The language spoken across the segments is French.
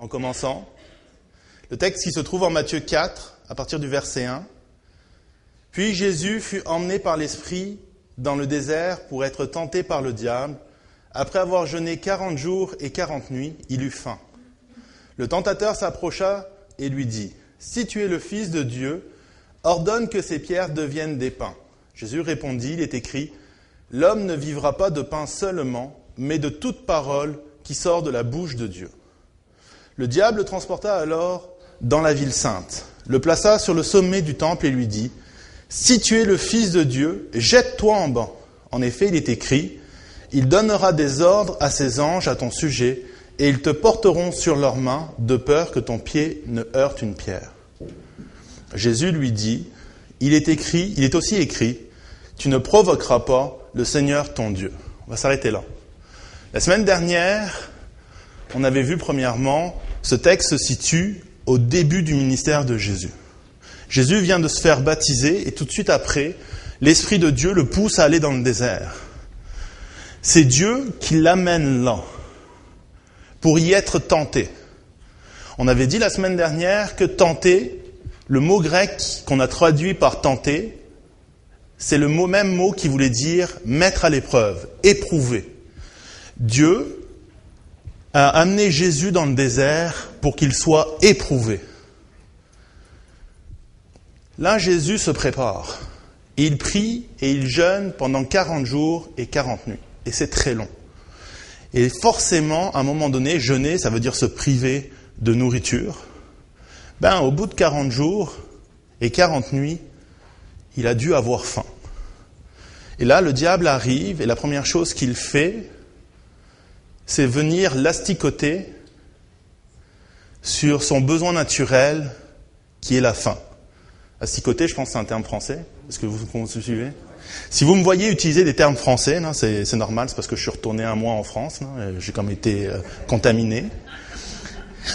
En commençant, le texte qui se trouve en Matthieu 4, à partir du verset 1. « Puis Jésus fut emmené par l'Esprit dans le désert pour être tenté par le diable. Après avoir jeûné 40 jours et 40 nuits, il eut faim. Le tentateur s'approcha et lui dit, « Si tu es le Fils de Dieu, ordonne que ces pierres deviennent des pains. » Jésus répondit, il est écrit, « L'homme ne vivra pas de pain seulement, mais de toute parole qui sort de la bouche de Dieu. » Le diable le transporta alors dans la ville sainte, le plaça sur le sommet du temple et lui dit, « Si tu es le Fils de Dieu, jette-toi en bas. » En effet, il est écrit, « Il donnera des ordres à ses anges à ton sujet, et ils te porteront sur leurs mains, de peur que ton pied ne heurte une pierre. » Jésus lui dit, « Il est aussi écrit, tu ne provoqueras pas le Seigneur ton Dieu. » On va s'arrêter là. La semaine dernière, on avait vu premièrement, ce texte se situe au début du ministère de Jésus. Jésus vient de se faire baptiser et tout de suite après, l'Esprit de Dieu le pousse à aller dans le désert. C'est Dieu qui l'amène là, pour y être tenté. On avait dit la semaine dernière que tenter, le mot grec qu'on a traduit par tenter, c'est le même mot qui voulait dire mettre à l'épreuve, éprouver. Dieu a amené Jésus dans le désert pour qu'il soit éprouvé. Là, Jésus se prépare. Il prie et il jeûne pendant 40 jours et 40 nuits. Et c'est très long. Et forcément, à un moment donné, jeûner, ça veut dire se priver de nourriture. Au bout de 40 jours et 40 nuits, il a dû avoir faim. Et là, le diable arrive et la première chose qu'il fait, c'est venir l'asticoter sur son besoin naturel qui est la faim. Asticoter, je pense que c'est un terme français. Est-ce que vous me suivez ? Si vous me voyez utiliser des termes français, là, c'est normal, c'est parce que je suis retourné un mois en France, là, j'ai comme été contaminé.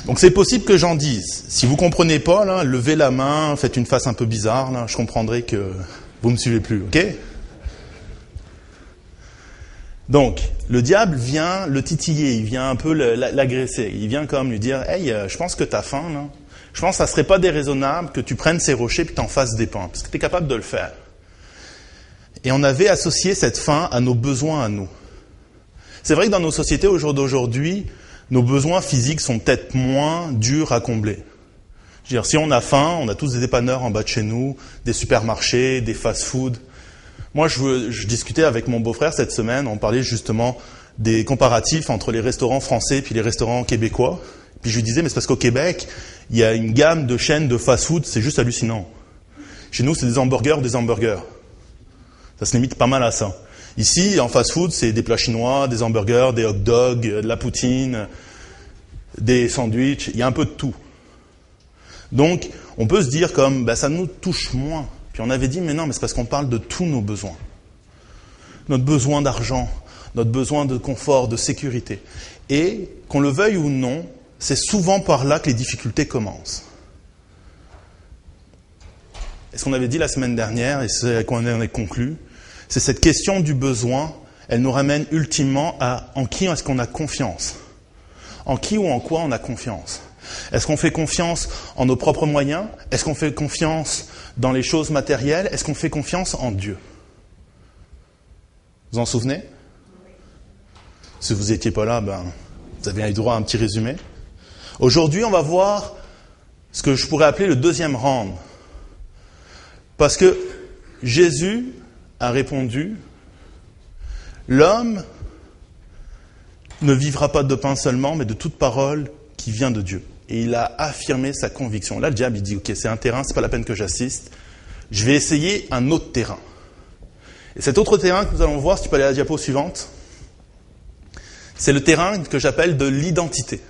Donc c'est possible que j'en dise. Si vous comprenez pas, là, levez la main, faites une face un peu bizarre, là, je comprendrai que vous me suivez plus, ok ? Donc, le diable vient le titiller, il vient un peu l'agresser. Il vient comme lui dire, « Hey, je pense que tu as faim, là. Je pense que ça serait pas déraisonnable que tu prennes ces rochers et que tu en fasses des pains, parce que tu es capable de le faire. » Et on avait associé cette faim à nos besoins à nous. C'est vrai que dans nos sociétés au jour d'aujourd'hui, nos besoins physiques sont peut-être moins durs à combler. Je veux dire, si on a faim, on a tous des dépanneurs en bas de chez nous, des supermarchés, des fast-food. Moi, je discutais avec mon beau-frère cette semaine, on parlait justement des comparatifs entre les restaurants français et les restaurants québécois. Puis je lui disais, mais c'est parce qu'au Québec, il y a une gamme de chaînes de fast-food, c'est juste hallucinant. Chez nous, c'est des hamburgers. Ça se limite pas mal à ça. Ici, en fast-food, c'est des plats chinois, des hamburgers, des hot dogs, de la poutine, des sandwichs, il y a un peu de tout. Donc, on peut se dire comme, ça nous touche moins. Puis on avait dit, mais non, mais c'est parce qu'on parle de tous nos besoins. Notre besoin d'argent, notre besoin de confort, de sécurité. Et, qu'on le veuille ou non, c'est souvent par là que les difficultés commencent. Et ce qu'on avait dit la semaine dernière, et c'est avec quoi on est conclu, c'est cette question du besoin, elle nous ramène ultimement à en qui est-ce qu'on a confiance. En qui ou en quoi on a confiance. Est-ce qu'on fait confiance en nos propres moyens ? Est-ce qu'on fait confiance dans les choses matérielles ? Est-ce qu'on fait confiance en Dieu ? Vous en souvenez ? Si vous n'étiez pas là, vous avez eu droit à un petit résumé. Aujourd'hui, on va voir ce que je pourrais appeler le deuxième round. Parce que Jésus a répondu, « L'homme ne vivra pas de pain seulement, mais de toute parole qui vient de Dieu. » Et il a affirmé sa conviction. Là, le diable, il dit, « Ok, c'est un terrain, c'est pas la peine que j'assiste. Je vais essayer un autre terrain. » Et cet autre terrain que nous allons voir, si tu peux aller à la diapo suivante, c'est le terrain que j'appelle de l'identité.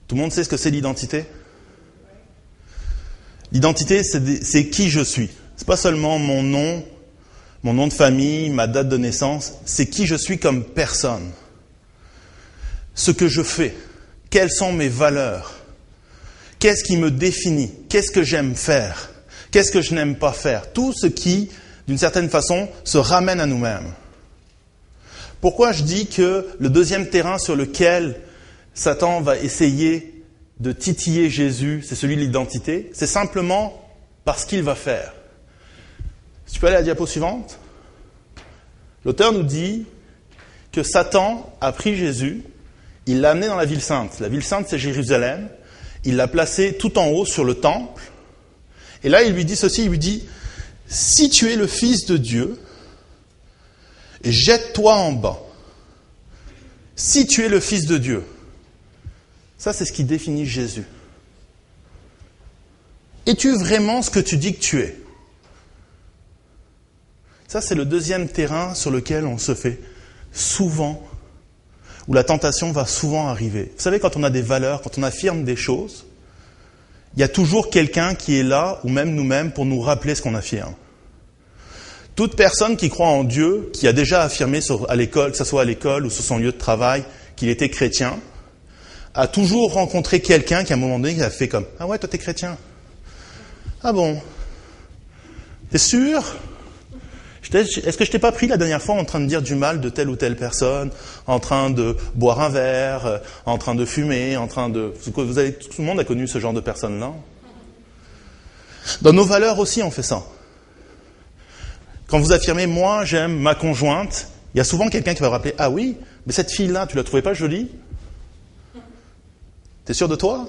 Tout le monde sait ce que c'est l'identité ? L'identité, c'est qui je suis. C'est pas seulement mon nom de famille, ma date de naissance, c'est qui je suis comme personne. Ce que je fais, quelles sont mes valeurs, qu'est-ce qui me définit, qu'est-ce que j'aime faire, qu'est-ce que je n'aime pas faire, tout ce qui, d'une certaine façon, se ramène à nous-mêmes. Pourquoi je dis que le deuxième terrain sur lequel Satan va essayer de titiller Jésus, c'est celui de l'identité, c'est simplement parce qu'il va faire. Si tu peux aller à la diapo suivante. L'auteur nous dit que Satan a pris Jésus, il l'a amené dans la ville sainte. La ville sainte, c'est Jérusalem. Il l'a placé tout en haut sur le temple. Et là, il lui dit ceci, il lui dit « Si tu es le Fils de Dieu, jette-toi en bas. Si tu es le Fils de Dieu. » Ça, c'est ce qui définit Jésus. Es-tu vraiment ce que tu dis que tu es ? Ça, c'est le deuxième terrain sur lequel on se fait souvent, où la tentation va souvent arriver. Vous savez, quand on a des valeurs, quand on affirme des choses, il y a toujours quelqu'un qui est là, ou même nous-mêmes, pour nous rappeler ce qu'on affirme. Toute personne qui croit en Dieu, qui a déjà affirmé à l'école, que ce soit à l'école ou sur son lieu de travail, qu'il était chrétien, a toujours rencontré quelqu'un qui, à un moment donné, a fait comme « Ah ouais, toi t'es chrétien. Ah bon. T'es sûr ? Est-ce que je t'ai pas pris la dernière fois en train de dire du mal de telle ou telle personne, en train de boire un verre, en train de fumer, en train de... Tout le monde a connu ce genre de personnes-là. Dans nos valeurs aussi, on fait ça. Quand vous affirmez « moi, j'aime ma conjointe », il y a souvent quelqu'un qui va vous rappeler « Ah oui, mais cette fille-là, tu la trouvais pas jolie ? T'es sûr de toi ?»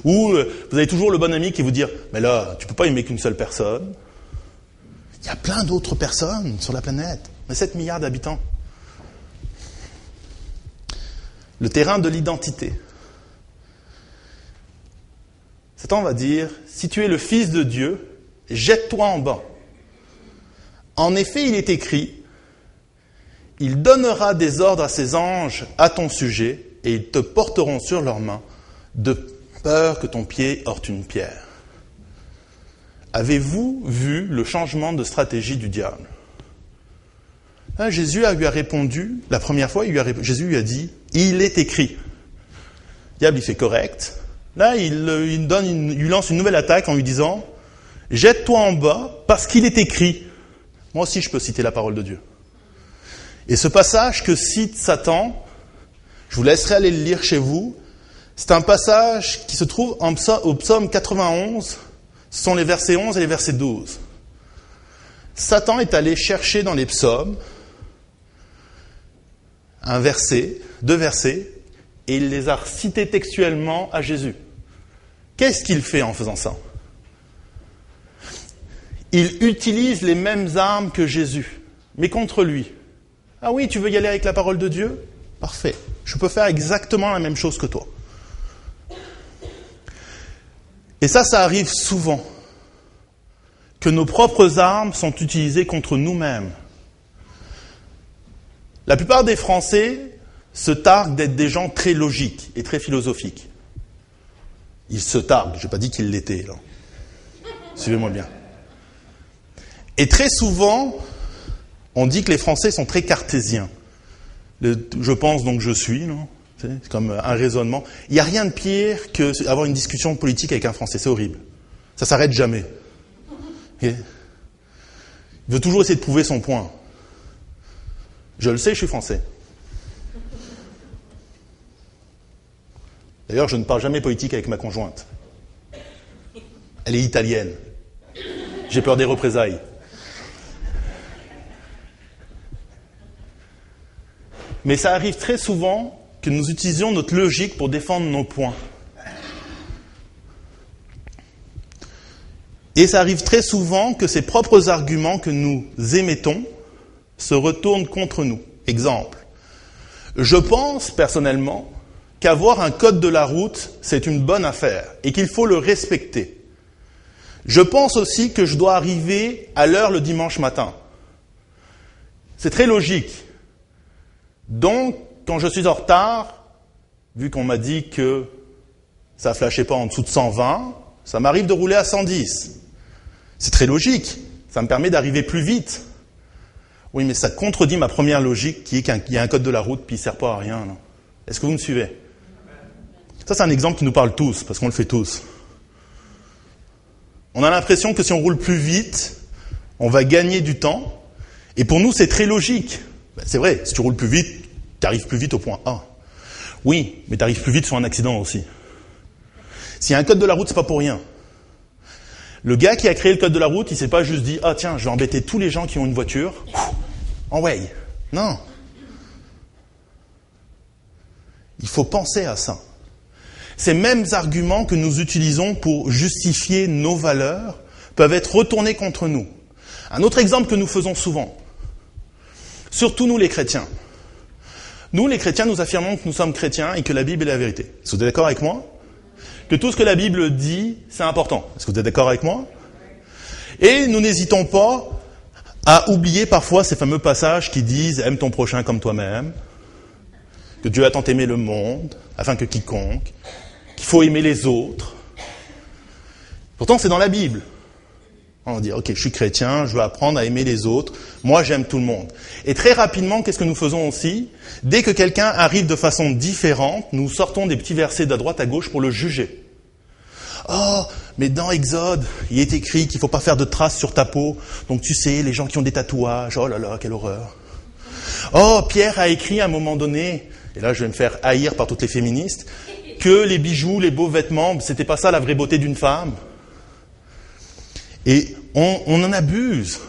Ou vous avez toujours le bon ami qui vous dit « Mais là, tu peux pas aimer qu'une seule personne. » Il y a plein d'autres personnes sur la planète. Mais 7 milliards d'habitants. Le terrain de l'identité. Satan va dire, si tu es le Fils de Dieu, jette-toi en bas. En effet, il est écrit, il donnera des ordres à ses anges à ton sujet, et ils te porteront sur leurs mains, de peur que ton pied heurte une pierre. Avez-vous vu le changement de stratégie du diable ? Là, Jésus lui a répondu, la première fois, Jésus lui a dit, il est écrit. Le diable, il fait correct. Là, il lui lance une nouvelle attaque en lui disant, jette-toi en bas parce qu'il est écrit. Moi aussi, je peux citer la parole de Dieu. Et ce passage que cite Satan, je vous laisserai aller le lire chez vous, c'est un passage qui se trouve au psaume 91, ce sont les versets 11 et les versets 12. Satan est allé chercher dans les psaumes un verset, 2 versets, et il les a cités textuellement à Jésus. Qu'est-ce qu'il fait en faisant ça ? Il utilise les mêmes armes que Jésus, mais contre lui. Ah oui, tu veux y aller avec la parole de Dieu ? Parfait. Je peux faire exactement la même chose que toi. Et ça arrive souvent, que nos propres armes sont utilisées contre nous-mêmes. La plupart des Français se targuent d'être des gens très logiques et très philosophiques. Ils se targuent, je n'ai pas dit qu'ils l'étaient, là. Suivez-moi bien. Et très souvent, on dit que les Français sont très cartésiens. Je pense donc je suis, non ? C'est comme un raisonnement. Il n'y a rien de pire qu'avoir une discussion politique avec un Français, c'est horrible. Ça ne s'arrête jamais. Okay. Il veut toujours essayer de prouver son point. Je le sais, je suis français. D'ailleurs, je ne parle jamais politique avec ma conjointe. Elle est italienne. J'ai peur des représailles. Mais ça arrive très souvent que nous utilisions notre logique pour défendre nos points. Et ça arrive très souvent que ces propres arguments que nous émettons se retournent contre nous. Exemple. Je pense personnellement qu'avoir un code de la route, c'est une bonne affaire et qu'il faut le respecter. Je pense aussi que je dois arriver à l'heure le dimanche matin. C'est très logique. Donc, quand je suis en retard, vu qu'on m'a dit que ça ne flashait pas en dessous de 120, ça m'arrive de rouler à 110. C'est très logique. Ça me permet d'arriver plus vite. Oui, mais ça contredit ma première logique qui est qu'il y a un code de la route puis il ne sert pas à rien. Non. Est-ce que vous me suivez ? Ça, c'est un exemple qui nous parle tous, parce qu'on le fait tous. On a l'impression que si on roule plus vite, on va gagner du temps. Et pour nous, c'est très logique. Ben, c'est vrai, si tu roules plus vite, tu arrives plus vite au point A. Oui, mais tu arrives plus vite sur un accident aussi. S'il y a un code de la route, c'est pas pour rien. Le gars qui a créé le code de la route, il s'est pas juste dit « Ah tiens, je vais embêter tous les gens qui ont une voiture en way ». Non. Il faut penser à ça. Ces mêmes arguments que nous utilisons pour justifier nos valeurs peuvent être retournés contre nous. Un autre exemple que nous faisons souvent, surtout nous les chrétiens. Nous les chrétiens, nous affirmons que nous sommes chrétiens et que la Bible est la vérité. Est-ce que vous êtes d'accord avec moi ? Que tout ce que la Bible dit, c'est important. Est-ce que vous êtes d'accord avec moi ? Et nous n'hésitons pas à oublier parfois ces fameux passages qui disent « Aime ton prochain comme toi-même », que Dieu a tant aimé le monde, afin que quiconque, qu'il faut aimer les autres. Pourtant, c'est dans la Bible. On va dire, ok, je suis chrétien, je veux apprendre à aimer les autres, moi j'aime tout le monde. Et très rapidement, qu'est-ce que nous faisons aussi ? Dès que quelqu'un arrive de façon différente, nous sortons des petits versets de droite à gauche pour le juger. Oh, mais dans Exode, il est écrit qu'il ne faut pas faire de traces sur ta peau, donc tu sais, les gens qui ont des tatouages, oh là là, quelle horreur. Oh, Pierre a écrit à un moment donné, et là je vais me faire haïr par toutes les féministes, que les bijoux, les beaux vêtements, c'était pas ça la vraie beauté d'une femme. Et on en abuse.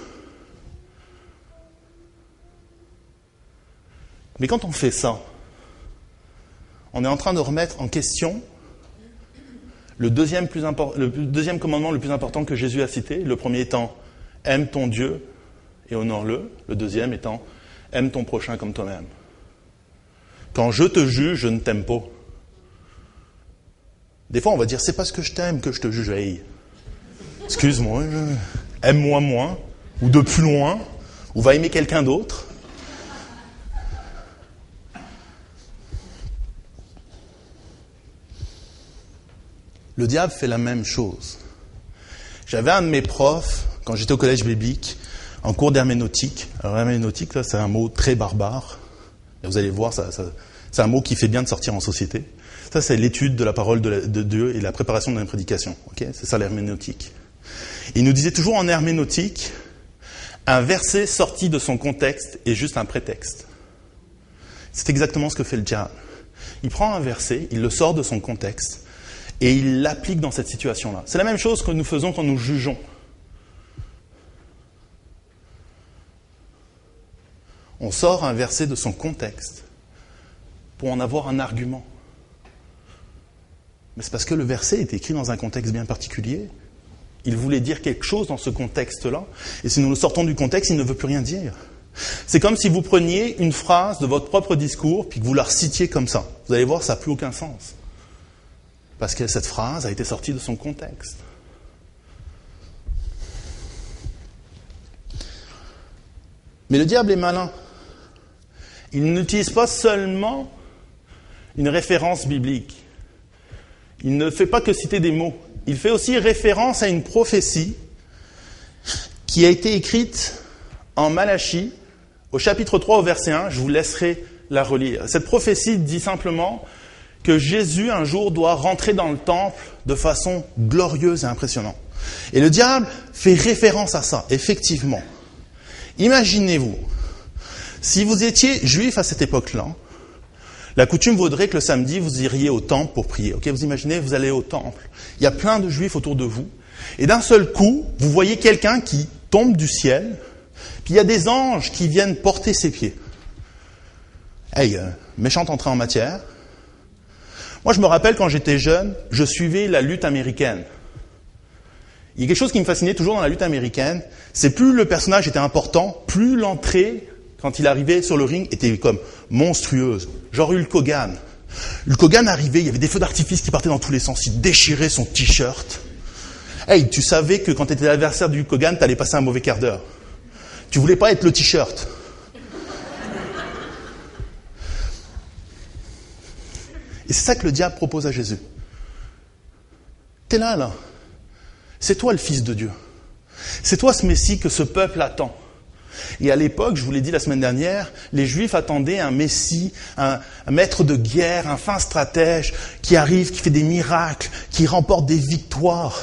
Mais quand on fait ça, on est en train de remettre en question le deuxième commandement le plus important que Jésus a cité. Le premier étant « Aime ton Dieu et honore-le ». Le deuxième étant « Aime ton prochain comme toi-même ». Quand je te juge, je ne t'aime pas. Des fois, on va dire « C'est parce que je t'aime que je te juge ». Hey. Excuse-moi, aime-moi moins, ou de plus loin, ou va aimer quelqu'un d'autre. Le diable fait la même chose. J'avais un de mes profs, quand j'étais au collège biblique, en cours d'herméneutique. Alors herméneutique, là, c'est un mot très barbare. Et vous allez voir, c'est un mot qui fait bien de sortir en société. Ça, c'est l'étude de la parole de Dieu et la préparation de la prédication. Okay ? C'est ça l'herméneutique. Il nous disait toujours en herméneutique, un verset sorti de son contexte est juste un prétexte. C'est exactement ce que fait le diable. Il prend un verset, il le sort de son contexte et il l'applique dans cette situation-là. C'est la même chose que nous faisons quand nous jugeons. On sort un verset de son contexte pour en avoir un argument. Mais c'est parce que le verset est écrit dans un contexte bien particulier. Il voulait dire quelque chose dans ce contexte-là. Et si nous le sortons du contexte, il ne veut plus rien dire. C'est comme si vous preniez une phrase de votre propre discours puis que vous la recitiez comme ça. Vous allez voir, ça n'a plus aucun sens. Parce que cette phrase a été sortie de son contexte. Mais le diable est malin. Il n'utilise pas seulement une référence biblique. Il ne fait pas que citer des mots. Il fait aussi référence à une prophétie qui a été écrite en Malachie, au chapitre 3, au verset 1. Je vous laisserai la relire. Cette prophétie dit simplement que Jésus, un jour, doit rentrer dans le temple de façon glorieuse et impressionnante. Et le diable fait référence à ça, effectivement. Imaginez-vous, si vous étiez juif à cette époque-là, la coutume voudrait que le samedi, vous iriez au temple pour prier. Okay, vous imaginez, vous allez au temple. Il y a plein de juifs autour de vous. Et d'un seul coup, vous voyez quelqu'un qui tombe du ciel. Puis il y a des anges qui viennent porter ses pieds. Hey, méchante entrée en matière. Moi, je me rappelle quand j'étais jeune, je suivais la lutte américaine. Il y a quelque chose qui me fascinait toujours dans la lutte américaine. C'est plus le personnage était important, plus l'entrée, quand il arrivait sur le ring, était comme monstrueuse. Genre Hulk Hogan. Hulk Hogan arrivait, il y avait des feux d'artifice qui partaient dans tous les sens. Il déchirait son t-shirt. Hey, tu savais que quand tu étais l'adversaire du Hulk Hogan, tu allais passer un mauvais quart d'heure. Tu voulais pas être le t-shirt. Et c'est ça que le diable propose à Jésus. T'es là. C'est toi le Fils de Dieu. C'est toi ce Messie que ce peuple attend. Et à l'époque, je vous l'ai dit la semaine dernière, les Juifs attendaient un Messie, un maître de guerre, un fin stratège, qui arrive, qui fait des miracles, qui remporte des victoires.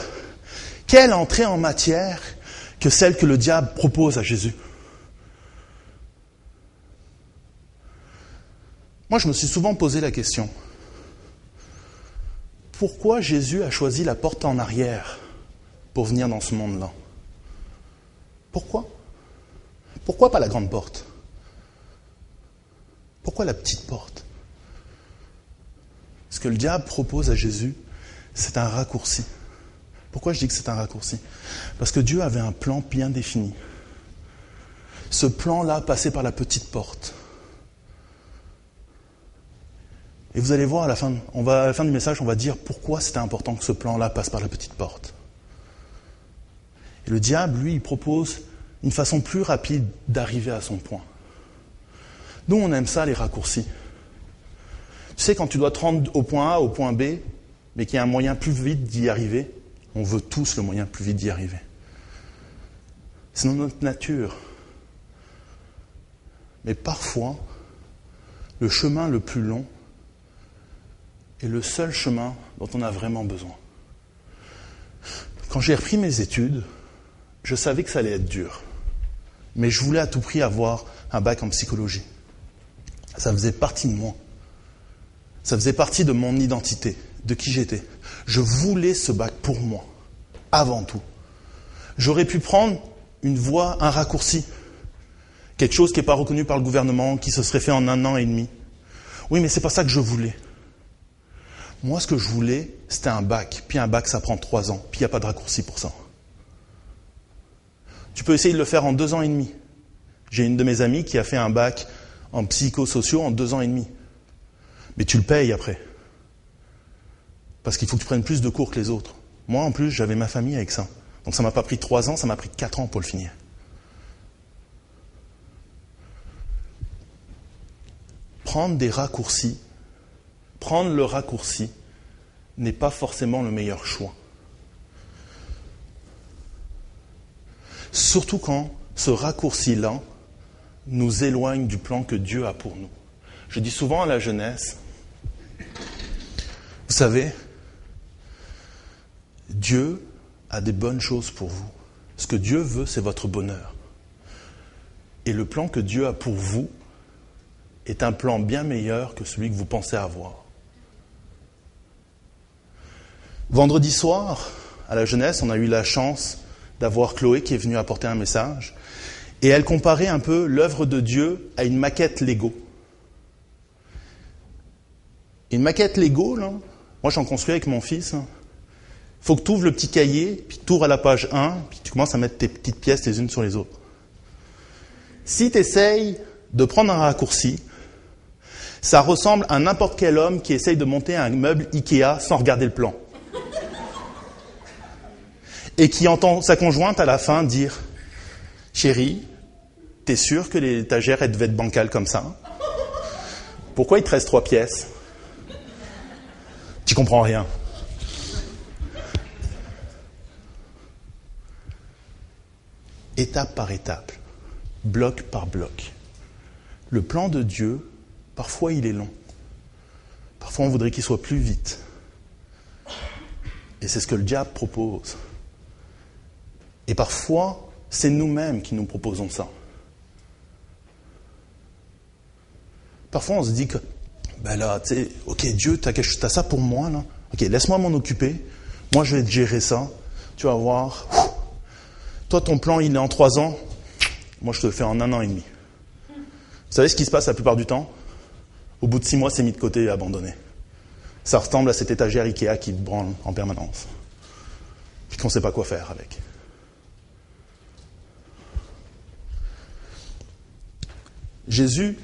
Quelle entrée en matière que celle que le diable propose à Jésus. Moi, je me suis souvent posé la question, pourquoi Jésus a choisi la porte en arrière pour venir dans ce monde-là? Pourquoi? Pourquoi pas la grande porte? Pourquoi la petite porte? Ce que le diable propose à Jésus, c'est un raccourci. Pourquoi je dis que c'est un raccourci? Parce que Dieu avait un plan bien défini. Ce plan-là passait par la petite porte. Et vous allez voir, à la fin du message, on va dire pourquoi c'était important que ce plan-là passe par la petite porte. Et le diable, lui, il propose une façon plus rapide d'arriver à son point. Nous, on aime ça, les raccourcis. Tu sais, quand tu dois te rendre au point A, au point B, mais qu'il y a un moyen plus vite d'y arriver, on veut tous le moyen plus vite d'y arriver. C'est dans notre nature. Mais parfois, le chemin le plus long est le seul chemin dont on a vraiment besoin. Quand j'ai repris mes études, je savais que ça allait être dur. Mais je voulais à tout prix avoir un bac en psychologie. Ça faisait partie de moi. Ça faisait partie de mon identité, de qui j'étais. Je voulais ce bac pour moi, avant tout. J'aurais pu prendre une voie, un raccourci. Quelque chose qui n'est pas reconnu par le gouvernement, qui se serait fait en 1 an et demi. Oui, mais c'est pas ça que je voulais. Moi, ce que je voulais, c'était un bac. Puis un bac, ça prend 3 ans. Puis il n'y a pas de raccourci pour ça. Tu peux essayer de le faire en 2 ans et demi. J'ai une de mes amies qui a fait un bac en psychosociaux en 2 ans et demi. Mais tu le payes après. Parce qu'il faut que tu prennes plus de cours que les autres. Moi, en plus, j'avais ma famille avec ça. Donc ça ne m'a pas pris 3 ans, ça m'a pris 4 ans pour le finir. Prendre des raccourcis, prendre le raccourci n'est pas forcément le meilleur choix. Surtout quand ce raccourci-là nous éloigne du plan que Dieu a pour nous. Je dis souvent à la jeunesse, vous savez, Dieu a des bonnes choses pour vous. Ce que Dieu veut, c'est votre bonheur. Et le plan que Dieu a pour vous est un plan bien meilleur que celui que vous pensez avoir. Vendredi soir, à la jeunesse, on a eu la chance d'avoir Chloé qui est venue apporter un message. Et elle comparait un peu l'œuvre de Dieu à une maquette Lego. Une maquette Lego, là, moi j'en construis avec mon fils. Il faut que tu ouvres le petit cahier, puis tu ouvres à la page 1, puis tu commences à mettre tes petites pièces les unes sur les autres. Si tu essayes de prendre un raccourci, ça ressemble à n'importe quel homme qui essaye de monter un meuble Ikea sans regarder le plan. Et qui entend sa conjointe à la fin dire « Chérie, t'es sûr que l'étagère, elle devait être bancale comme ça? Pourquoi il te reste 3 pièces? Tu comprends rien. » Étape par étape, bloc par bloc. Le plan de Dieu, parfois il est long. Parfois on voudrait qu'il soit plus vite. Et c'est ce que le diable propose. Et parfois, c'est nous-mêmes qui nous proposons ça. Parfois on se dit que, ben là, tu sais, ok Dieu, t'as ça pour moi là. Ok, laisse-moi m'en occuper. Moi je vais te gérer ça. Tu vas voir. Toi, ton plan, il est en 3 ans. Moi, je te le fais en 1 an et demi. Vous savez ce qui se passe la plupart du temps? Au bout de 6 mois, c'est mis de côté et abandonné. Ça ressemble à cette étagère Ikea qui te branle en permanence. Puis qu'on ne sait pas quoi faire avec. Jésus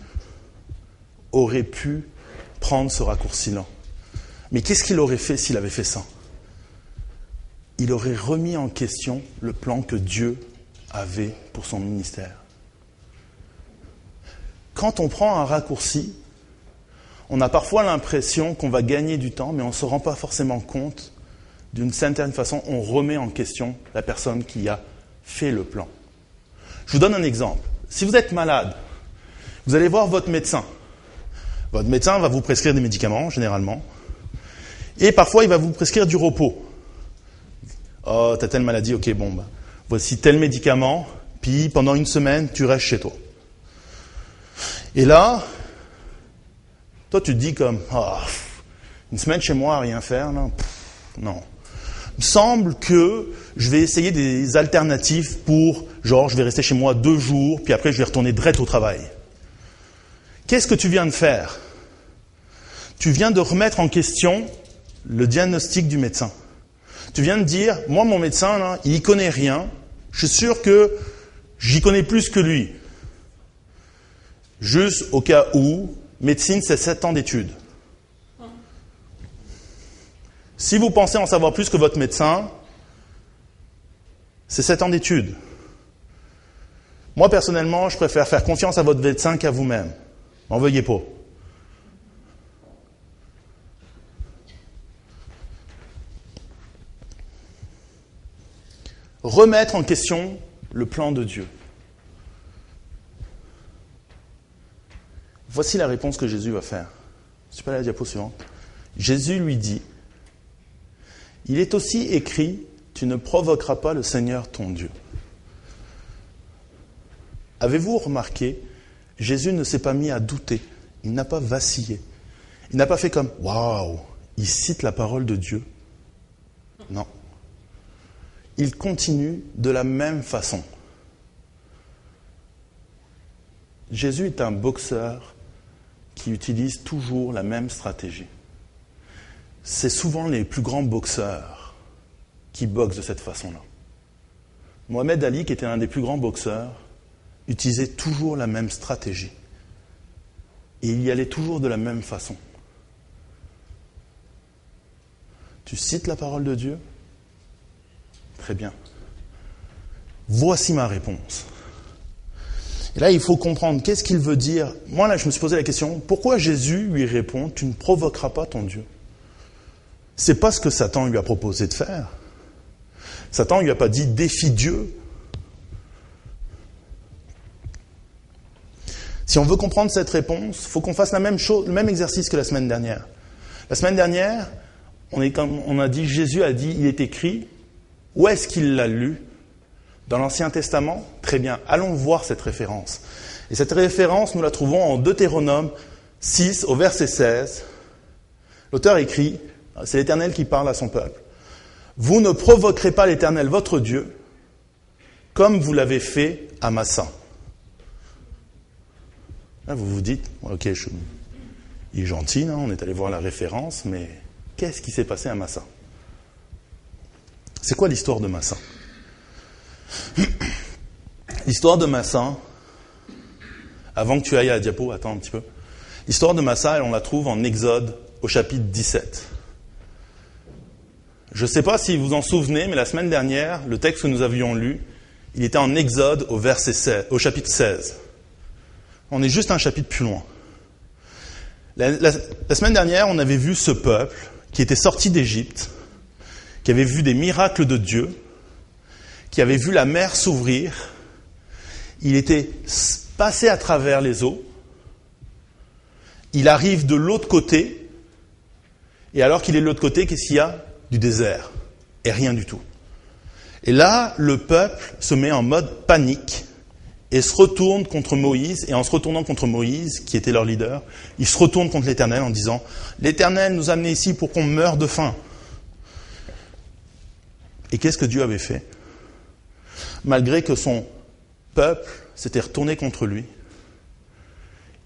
aurait pu prendre ce raccourci-là. Mais qu'est-ce qu'il aurait fait s'il avait fait ça? Il aurait remis en question le plan que Dieu avait pour son ministère. Quand on prend un raccourci, on a parfois l'impression qu'on va gagner du temps, mais on ne se rend pas forcément compte. D'une certaine façon, on remet en question la personne qui a fait le plan. Je vous donne un exemple. Si vous êtes malade, vous allez voir votre médecin. Votre médecin va vous prescrire des médicaments, généralement. Et parfois, il va vous prescrire du repos. Oh, t'as telle maladie, ok, bon, bah, voici tel médicament, puis pendant 1 semaine, tu restes chez toi. Et là, toi tu te dis comme, Une semaine chez moi à rien faire, là, non. Il me semble que je vais essayer des alternatives pour, genre, je vais rester chez moi 2 jours, puis après je vais retourner direct au travail. Qu'est-ce que tu viens de faire? Tu viens de remettre en question le diagnostic du médecin. Tu viens de dire, moi mon médecin, là, il y connaît rien, je suis sûr que j'y connais plus que lui. Juste au cas où, médecine c'est 7 ans d'études. Si vous pensez en savoir plus que votre médecin, c'est 7 ans d'études. Moi personnellement, je préfère faire confiance à votre médecin qu'à vous-même. N'en veuillez pas. Remettre en question le plan de Dieu. Voici la réponse que Jésus va faire. Je peux aller à la diapo suivante. Jésus lui dit, « Il est aussi écrit, tu ne provoqueras pas le Seigneur ton Dieu. » Avez-vous remarqué, Jésus ne s'est pas mis à douter, il n'a pas vacillé. Il n'a pas fait comme, « Waouh, il cite la parole de Dieu. » Non. Il continue de la même façon. Jésus est un boxeur qui utilise toujours la même stratégie. C'est souvent les plus grands boxeurs qui boxent de cette façon-là. Mohamed Ali, qui était un des plus grands boxeurs, utilisait toujours la même stratégie. Et il y allait toujours de la même façon. Tu cites la parole de Dieu ? Très bien. Voici ma réponse. Et là, il faut comprendre qu'est-ce qu'il veut dire. Moi, là, je me suis posé la question, pourquoi Jésus lui répond, tu ne provoqueras pas ton Dieu? C'est pas ce que Satan lui a proposé de faire. Satan lui a pas dit, défie Dieu. Si on veut comprendre cette réponse, il faut qu'on fasse la même chose, le même exercice que la semaine dernière. La semaine dernière, on a dit, Jésus a dit, il est écrit. Où est-ce qu'il l'a lu? Dans l'Ancien Testament? Très bien, allons voir cette référence. Et cette référence, nous la trouvons en Deutéronome 6, au verset 16. L'auteur écrit, c'est l'Éternel qui parle à son peuple. « Vous ne provoquerez pas l'Éternel, votre Dieu, comme vous l'avez fait à Massa. » Là, vous vous dites, ok, il est gentil, non? On est allé voir la référence, mais qu'est-ce qui s'est passé à Massa? C'est quoi l'histoire de Massa? L'histoire de Massa, avant que tu ailles à la diapo, attends un petit peu. L'histoire de Massa, on la trouve en Exode, au chapitre 17. Je ne sais pas si vous vous en souvenez, mais la semaine dernière, le texte que nous avions lu, il était en Exode au chapitre 16. On est juste un chapitre plus loin. La semaine dernière, on avait vu ce peuple qui était sorti d'Égypte, qui avait vu des miracles de Dieu, qui avait vu la mer s'ouvrir. Il était passé à travers les eaux. Il arrive de l'autre côté. Et alors qu'il est de l'autre côté, qu'est-ce qu'il y a? Du désert. Et rien du tout. Et là, le peuple se met en mode panique et se retourne contre Moïse. Et en se retournant contre Moïse, qui était leur leader, il se retourne contre l'Éternel en disant « L'Éternel nous a amenés ici pour qu'on meure de faim. » Et qu'est-ce que Dieu avait fait? Malgré que son peuple s'était retourné contre lui,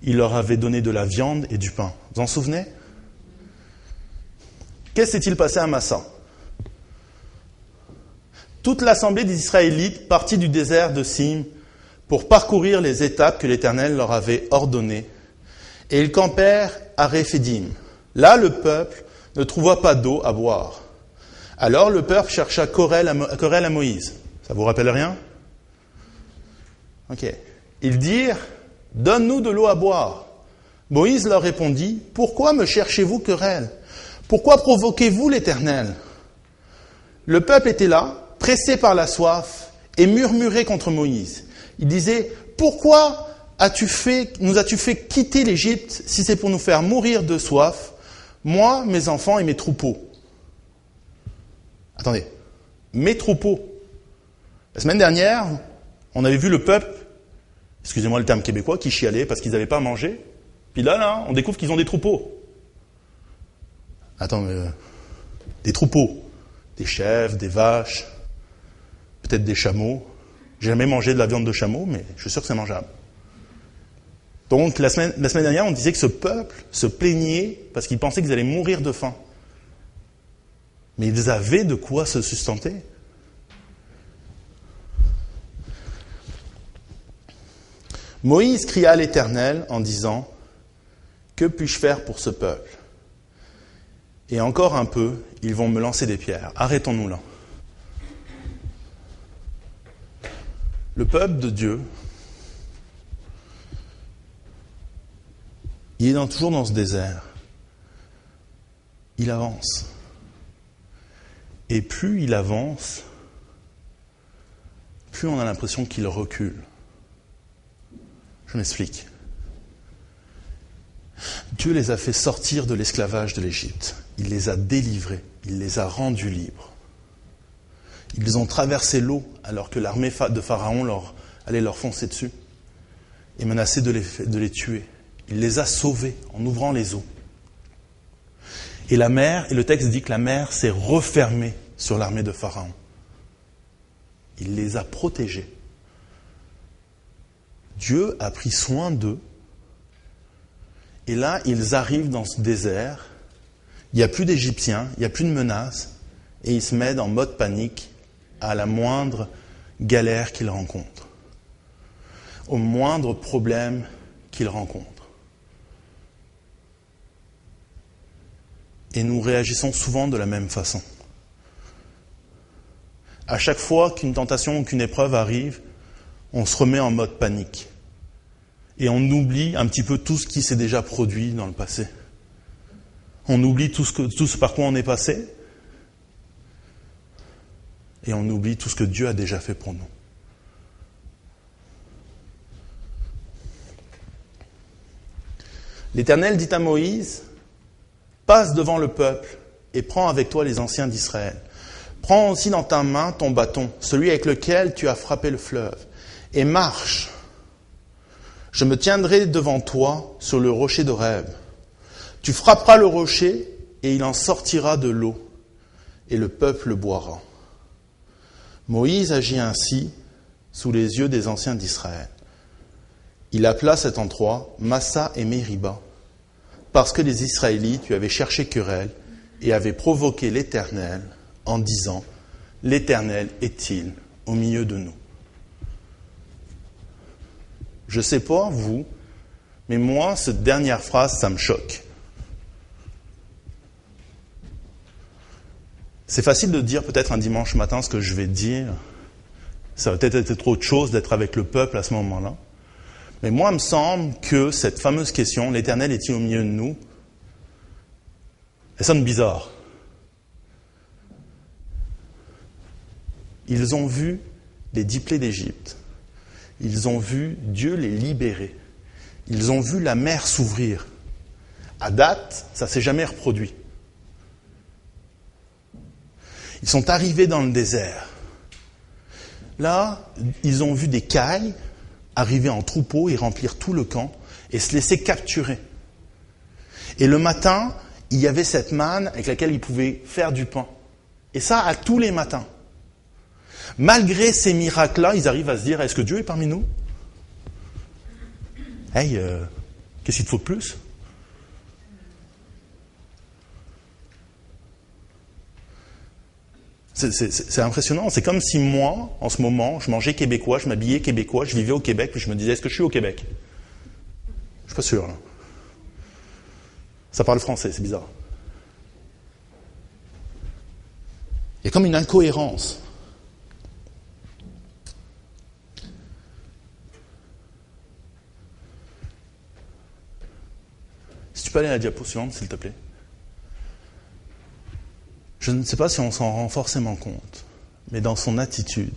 il leur avait donné de la viande et du pain. Vous en souvenez? Qu'est-ce qui s'est-il passé à Massa? Toute l'assemblée des Israélites partit du désert de Sim pour parcourir les étapes que l'Éternel leur avait ordonnées. Et ils campèrent à Réphidim. Là, le peuple ne trouva pas d'eau à boire. Alors le peuple chercha querelle à Moïse. Ça vous rappelle rien? Ok. Ils dirent, donne-nous de l'eau à boire. Moïse leur répondit, pourquoi me cherchez-vous querelle? Pourquoi provoquez-vous l'Éternel? Le peuple était là, pressé par la soif, et murmurait contre Moïse. Il disait, pourquoi nous as-tu fait quitter l'Égypte si c'est pour nous faire mourir de soif, moi, mes enfants et mes troupeaux? Attendez, mes troupeaux. La semaine dernière, on avait vu le peuple, excusez-moi le terme québécois, qui chialait parce qu'ils n'avaient pas à manger. Puis là, on découvre qu'ils ont des troupeaux. Attends, des troupeaux, des chèvres, des vaches, peut-être des chameaux. J'ai jamais mangé de la viande de chameau, mais je suis sûr que c'est mangeable. Donc la semaine dernière, on disait que ce peuple se plaignait parce qu'ils pensaient qu'ils allaient mourir de faim. Mais ils avaient de quoi se sustenter. Moïse cria à l'Éternel en disant « Que puis-je faire pour ce peuple ? Et encore un peu, ils vont me lancer des pierres. Arrêtons-nous là. » Le peuple de Dieu, il est toujours dans ce désert. Il avance. Et plus il avance, plus on a l'impression qu'il recule. Je m'explique. Dieu les a fait sortir de l'esclavage de l'Égypte. Il les a délivrés. Il les a rendus libres. Ils ont traversé l'eau alors que l'armée de Pharaon allait leur foncer dessus et menaçait de les tuer. Il les a sauvés en ouvrant les eaux. Et le texte dit que la mer s'est refermée sur l'armée de Pharaon. Il les a protégés. Dieu a pris soin d'eux. Et là, ils arrivent dans ce désert. Il n'y a plus d'Égyptiens, il n'y a plus de menaces. Et ils se mettent en mode panique à la moindre galère qu'ils rencontrent. Au moindre problème qu'ils rencontrent. Et nous réagissons souvent de la même façon. À chaque fois qu'une tentation ou qu'une épreuve arrive, on se remet en mode panique. Et on oublie un petit peu tout ce qui s'est déjà produit dans le passé. On oublie tout ce par quoi on est passé. Et on oublie tout ce que Dieu a déjà fait pour nous. L'Éternel dit à Moïse, « Passe devant le peuple et prends avec toi les anciens d'Israël. Prends aussi dans ta main ton bâton, celui avec lequel tu as frappé le fleuve, et marche. Je me tiendrai devant toi sur le rocher d'Horeb. Tu frapperas le rocher et il en sortira de l'eau, et le peuple boira. » Moïse agit ainsi sous les yeux des anciens d'Israël. Il appela cet endroit Massa et Mériba, parce que les Israélites lui avaient cherché querelle et avaient provoqué l'Éternel en disant « L'Éternel est-il au milieu de nous ?» Je ne sais pas vous, mais moi, cette dernière phrase, ça me choque. C'est facile de dire peut-être un dimanche matin ce que je vais dire. Ça va peut-être être autre chose d'être avec le peuple à ce moment-là. Mais moi, il me semble que cette fameuse question, l'Éternel est-il au milieu de nous, elle sonne bizarre. Ils ont vu les 10 plaies d'Égypte. Ils ont vu Dieu les libérer. Ils ont vu la mer s'ouvrir. À date, ça ne s'est jamais reproduit. Ils sont arrivés dans le désert. Là, ils ont vu des cailles arriver en troupeau et remplir tout le camp et se laisser capturer. Et le matin, il y avait cette manne avec laquelle ils pouvaient faire du pain. Et ça, à tous les matins. Malgré ces miracles-là, ils arrivent à se dire, est-ce que Dieu est parmi nous ? Hey, qu'est-ce qu'il te faut de plus ? C'est impressionnant. C'est comme si moi, en ce moment, je mangeais québécois, je m'habillais québécois, je vivais au Québec, puis je me disais, est-ce que je suis au Québec ? Je suis pas sûr, là. Ça parle français, c'est bizarre. Il y a comme une incohérence. Si tu peux aller à la diapo suivante, s'il te plaît. Je ne sais pas si on s'en rend forcément compte, mais dans son attitude,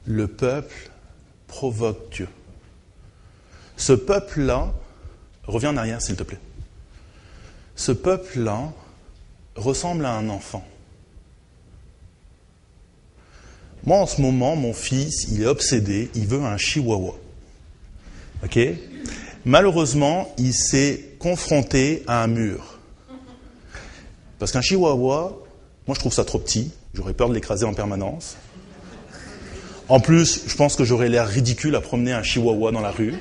le peuple provoque Dieu. Ce peuple-là, reviens en arrière s'il te plaît. Ce peuple-là ressemble à un enfant. Moi, en ce moment, mon fils, il est obsédé, il veut un chihuahua. Ok ? Malheureusement, il s'est confronté à un mur. Parce qu'un chihuahua, moi je trouve ça trop petit. J'aurais peur de l'écraser en permanence. En plus, je pense que j'aurais l'air ridicule à promener un chihuahua dans la rue.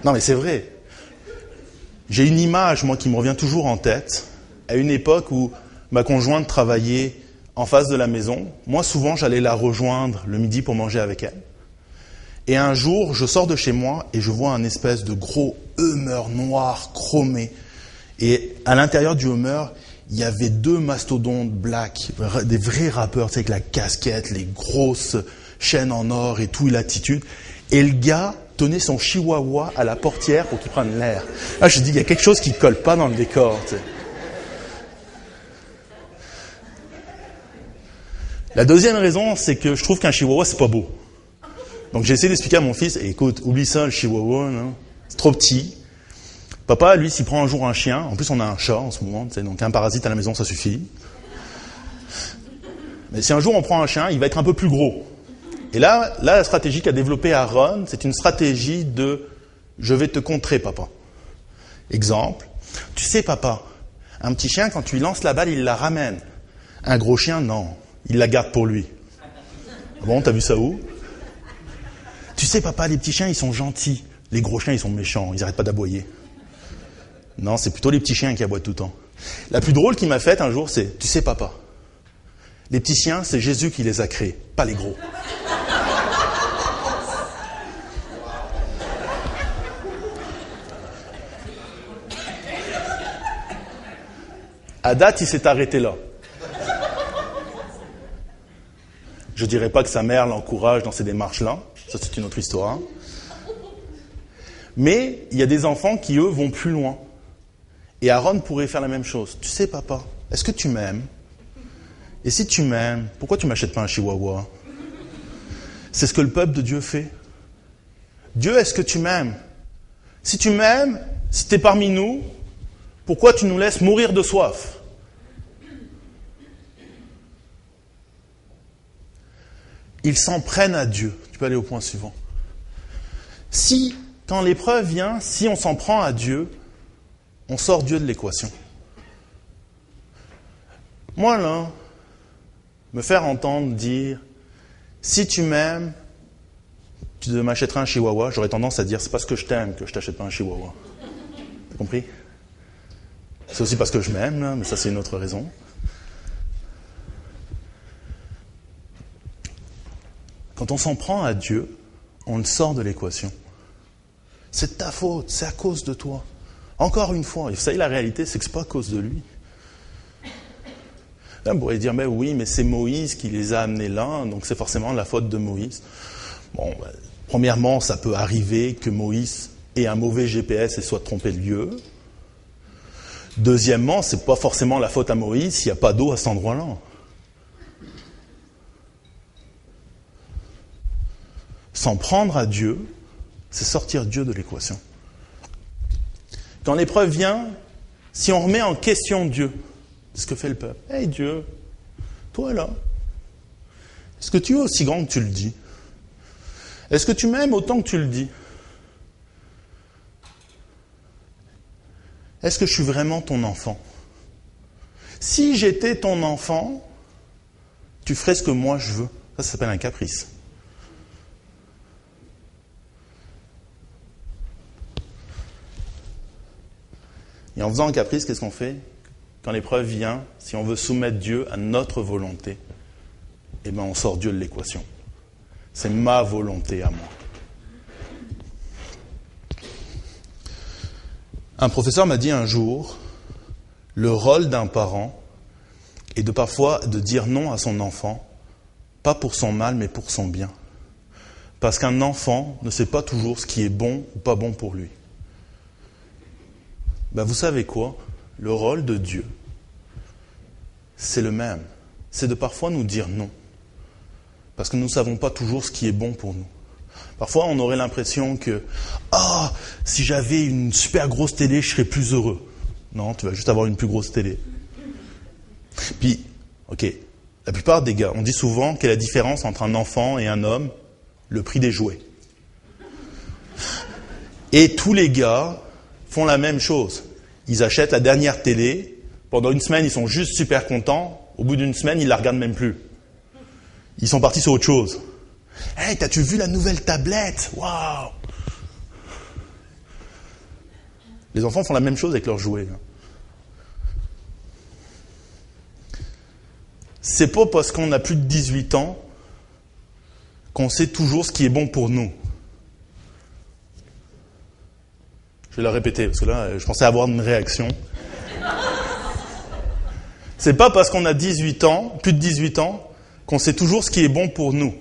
Non mais c'est vrai. J'ai une image, moi, qui me revient toujours en tête. À une époque où ma conjointe travaillait en face de la maison, moi souvent j'allais la rejoindre le midi pour manger avec elle. Et un jour, je sors de chez moi et je vois un espèce de gros Hummer noir chromé. Et à l'intérieur du Hummer, il y avait 2 mastodontes black, des vrais rappeurs, tu sais, avec la casquette, les grosses chaînes en or et tout, et l'attitude. Et le gars tenait son chihuahua à la portière pour qu'il prenne l'air. Là, je dis, il y a quelque chose qui colle pas dans le décor, tu sais. La deuxième raison, c'est que je trouve qu'un chihuahua, c'est pas beau. Donc j'ai essayé d'expliquer à mon fils, écoute, oublie ça, le chihuahua, non, c'est trop petit. Papa, lui, s'il prend un jour un chien, en plus on a un chat en ce moment, tu sais, donc un parasite à la maison, ça suffit. Mais si un jour on prend un chien, il va être un peu plus gros. Et là, la stratégie qu'a développée Aaron, c'est une stratégie de « je vais te contrer, papa ». Exemple, tu sais, papa, un petit chien, quand tu lui lances la balle, il la ramène. Un gros chien, non. Il la garde pour lui. Bon, t'as vu ça où? Tu sais, papa, les petits chiens, ils sont gentils. Les gros chiens, ils sont méchants. Ils n'arrêtent pas d'aboyer. Non, c'est plutôt les petits chiens qui aboient tout le temps. La plus drôle qu'il m'a faite un jour, c'est, tu sais, papa, les petits chiens, c'est Jésus qui les a créés, pas les gros. À date, il s'est arrêté là. Je ne dirais pas que sa mère l'encourage dans ces démarches-là. Ça, c'est une autre histoire. Mais il y a des enfants qui, eux, vont plus loin. Et Aaron pourrait faire la même chose. Tu sais, papa, est-ce que tu m'aimes? Et si tu m'aimes, pourquoi tu ne m'achètes pas un chihuahua? C'est ce que le peuple de Dieu fait. Dieu, est-ce que tu m'aimes? Si tu m'aimes, si tu es parmi nous, pourquoi tu nous laisses mourir de soif? Ils s'en prennent à Dieu. Tu peux aller au point suivant. Si, quand l'épreuve vient, si on s'en prend à Dieu, on sort Dieu de l'équation. Moi, là, me faire entendre dire « Si tu m'aimes, tu m'achèteras un chihuahua », j'aurais tendance à dire « C'est parce que je t'aime que je t'achète pas un chihuahua ». T'as compris? C'est aussi parce que je m'aime, là, mais ça, c'est une autre raison. Quand on s'en prend à Dieu, on le sort de l'équation. C'est de ta faute, c'est à cause de toi. Encore une fois, et vous savez, la réalité, c'est que c'est pas à cause de lui. Là, on pourrait dire, mais oui, mais c'est Moïse qui les a amenés là, donc c'est forcément la faute de Moïse. Bon, premièrement, ça peut arriver que Moïse ait un mauvais GPS et soit trompé de lieu. Deuxièmement, c'est pas forcément la faute à Moïse s'il n'y a pas d'eau à cet endroit-là. S'en prendre à Dieu, c'est sortir Dieu de l'équation. Quand l'épreuve vient, si on remet en question Dieu, c'est ce que fait le peuple. Hey Dieu, toi là, est-ce que tu es aussi grand que tu le dis? Est-ce que tu m'aimes autant que tu le dis? Est-ce que je suis vraiment ton enfant? Si j'étais ton enfant, tu ferais ce que moi je veux. Ça s'appelle un caprice. Et en faisant un caprice, qu'est-ce qu'on fait? Quand l'épreuve vient, si on veut soumettre Dieu à notre volonté, eh bien on sort Dieu de l'équation. C'est ma volonté à moi. Un professeur m'a dit un jour, le rôle d'un parent est de parfois de dire non à son enfant, pas pour son mal, mais pour son bien. Parce qu'un enfant ne sait pas toujours ce qui est bon ou pas bon pour lui. Ben vous savez quoi? Le rôle de Dieu, c'est le même. C'est de parfois nous dire non. Parce que nous ne savons pas toujours ce qui est bon pour nous. Parfois, on aurait l'impression que « si j'avais une super grosse télé, je serais plus heureux. » Non, tu vas juste avoir une plus grosse télé. Puis, ok, la plupart des gars, on dit souvent quelle est la différence entre un enfant et un homme? Le prix des jouets. Et tous les gars font la même chose. Ils achètent la dernière télé Pendant une semaine, ils sont juste super contents. Au bout d'une semaine, ils la regardent même plus. Ils sont partis sur autre chose. « Hey, t'as-tu vu la nouvelle tablette? Waouh !» Les enfants font la même chose avec leurs jouets. C'est pas parce qu'on a plus de 18 ans qu'on sait toujours ce qui est bon pour nous. Je vais la répéter, parce que là, je pensais avoir une réaction. C'est pas parce qu'on a 18 ans, plus de 18 ans, qu'on sait toujours ce qui est bon pour nous.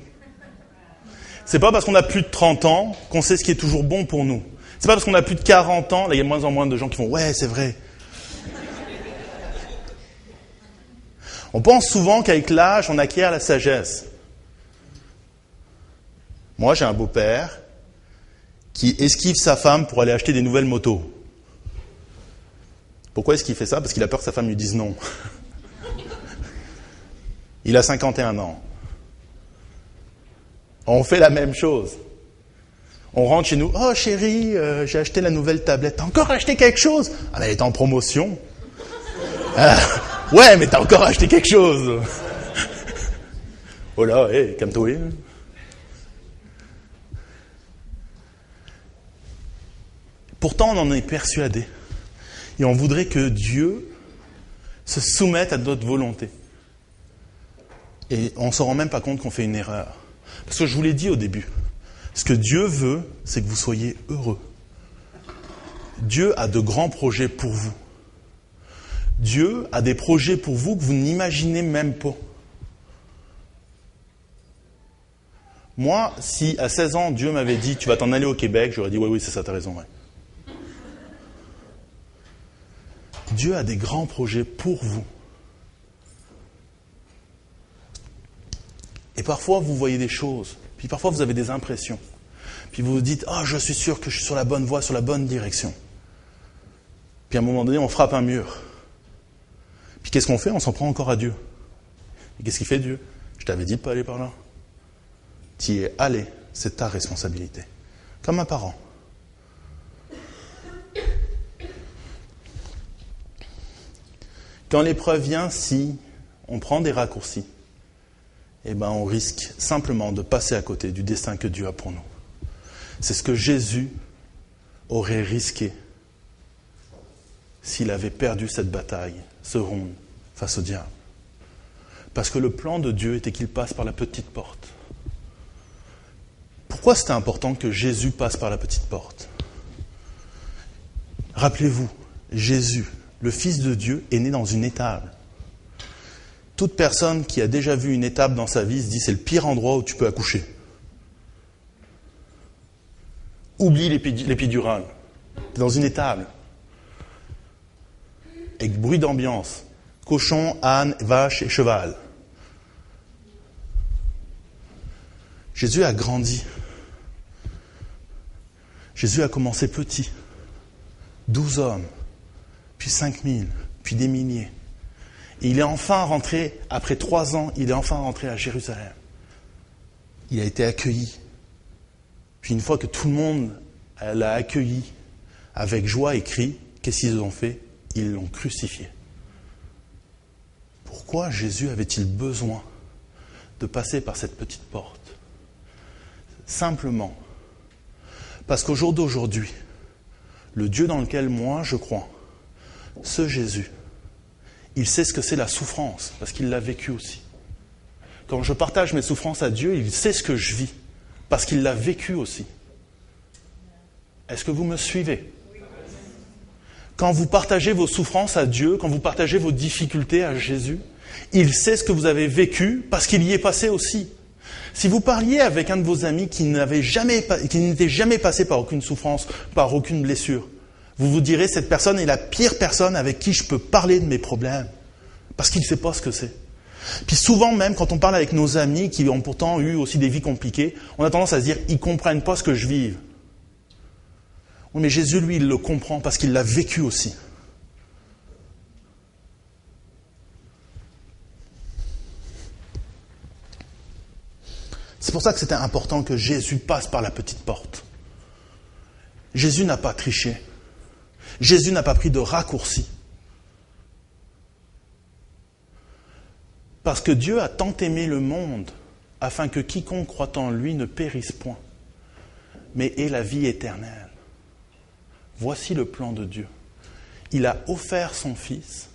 C'est pas parce qu'on a plus de 30 ans qu'on sait ce qui est toujours bon pour nous. C'est pas parce qu'on a plus de 40 ans, là il y a de moins en moins de gens qui font « ouais, c'est vrai ». On pense souvent qu'avec l'âge, on acquiert la sagesse. Moi, j'ai un beau-père qui esquive sa femme pour aller acheter des nouvelles motos. Pourquoi est-ce qu'il fait ça? Parce qu'il a peur que sa femme lui dise non. Il a 51 ans. On fait la même chose. On rentre chez nous. « Oh chérie, j'ai acheté la nouvelle tablette. T'as encore acheté quelque chose? » Ah mais elle est en promotion. Ouais, mais t'as encore acheté quelque chose. Oh là, hé, calme-toi. Pourtant, on en est persuadé. Et on voudrait que Dieu se soumette à notre volonté. Et on ne se rend même pas compte qu'on fait une erreur. Parce que je vous l'ai dit au début. Ce que Dieu veut, c'est que vous soyez heureux. Dieu a de grands projets pour vous. Dieu a des projets pour vous que vous n'imaginez même pas. Moi, si à 16 ans, Dieu m'avait dit « tu vas t'en aller au Québec », j'aurais dit « oui, c'est ça, t'as raison. Ouais. » Dieu a des grands projets pour vous. Et parfois, vous voyez des choses, puis parfois, vous avez des impressions. Puis vous vous dites « ah, je suis sûr que je suis sur la bonne voie, sur la bonne direction. » Puis à un moment donné, on frappe un mur. Puis qu'est-ce qu'on fait? On s'en prend encore à Dieu. Et qu'est-ce qu'il fait Dieu? Je t'avais dit de ne pas aller par là. Tu y es allé, c'est ta responsabilité. Comme un parent. Quand l'épreuve vient, si on prend des raccourcis, eh ben on risque simplement de passer à côté du destin que Dieu a pour nous. C'est ce que Jésus aurait risqué s'il avait perdu cette bataille, ce round face au diable. Parce que le plan de Dieu était qu'il passe par la petite porte. Pourquoi c'était important que Jésus passe par la petite porte? Rappelez-vous, Jésus, le Fils de Dieu, est né dans une étable. Toute personne qui a déjà vu une étable dans sa vie se dit c'est le pire endroit où tu peux accoucher. Oublie l'épidurale. T'es dans une étable. Avec bruit d'ambiance. Cochon, âne, vache et cheval. Jésus a grandi. Jésus a commencé petit. 12 hommes, puis 5000, puis des milliers. Et il est enfin rentré, après 3 ans, il est enfin rentré à Jérusalem. Il a été accueilli. Puis une fois que tout le monde l'a accueilli avec joie et cri, qu'est-ce qu'ils ont fait? Ils l'ont crucifié. Pourquoi Jésus avait-il besoin de passer par cette petite porte? Simplement parce qu'au jour d'aujourd'hui, le Dieu dans lequel moi je crois, ce Jésus, il sait ce que c'est la souffrance, parce qu'il l'a vécu aussi. Quand je partage mes souffrances à Dieu, il sait ce que je vis, parce qu'il l'a vécu aussi. Est-ce que vous me suivez? Quand vous partagez vos souffrances à Dieu, quand vous partagez vos difficultés à Jésus, il sait ce que vous avez vécu, parce qu'il y est passé aussi. Si vous parliez avec un de vos amis qui n'était jamais passé par aucune souffrance, par aucune blessure, vous vous direz, cette personne est la pire personne avec qui je peux parler de mes problèmes, parce qu'il ne sait pas ce que c'est. Puis souvent même, quand on parle avec nos amis qui ont pourtant eu aussi des vies compliquées, on a tendance à se dire, ils ne comprennent pas ce que je vis. Oui, mais Jésus, lui, il le comprend parce qu'il l'a vécu aussi. C'est pour ça que c'était important que Jésus passe par la petite porte. Jésus n'a pas triché. Jésus n'a pas pris de raccourci. Parce que Dieu a tant aimé le monde, afin que quiconque croit en lui ne périsse point, mais ait la vie éternelle. Voici le plan de Dieu. Il a offert son Fils,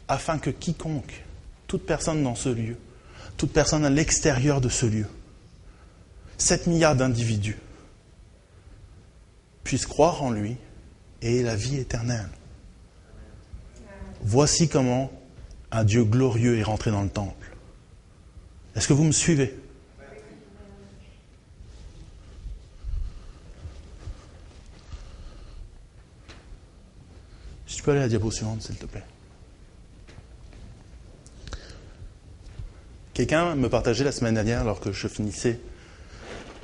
afin que quiconque, toute personne dans ce lieu, toute personne à l'extérieur de ce lieu, 7 milliards d'individus, puissent croire en lui et ait la vie éternelle. Voici comment un Dieu glorieux est rentré dans le temple. Est-ce que vous me suivez? Si tu peux aller à la diapo suivante, s'il te plaît. Quelqu'un me partageait la semaine dernière, alors que je finissais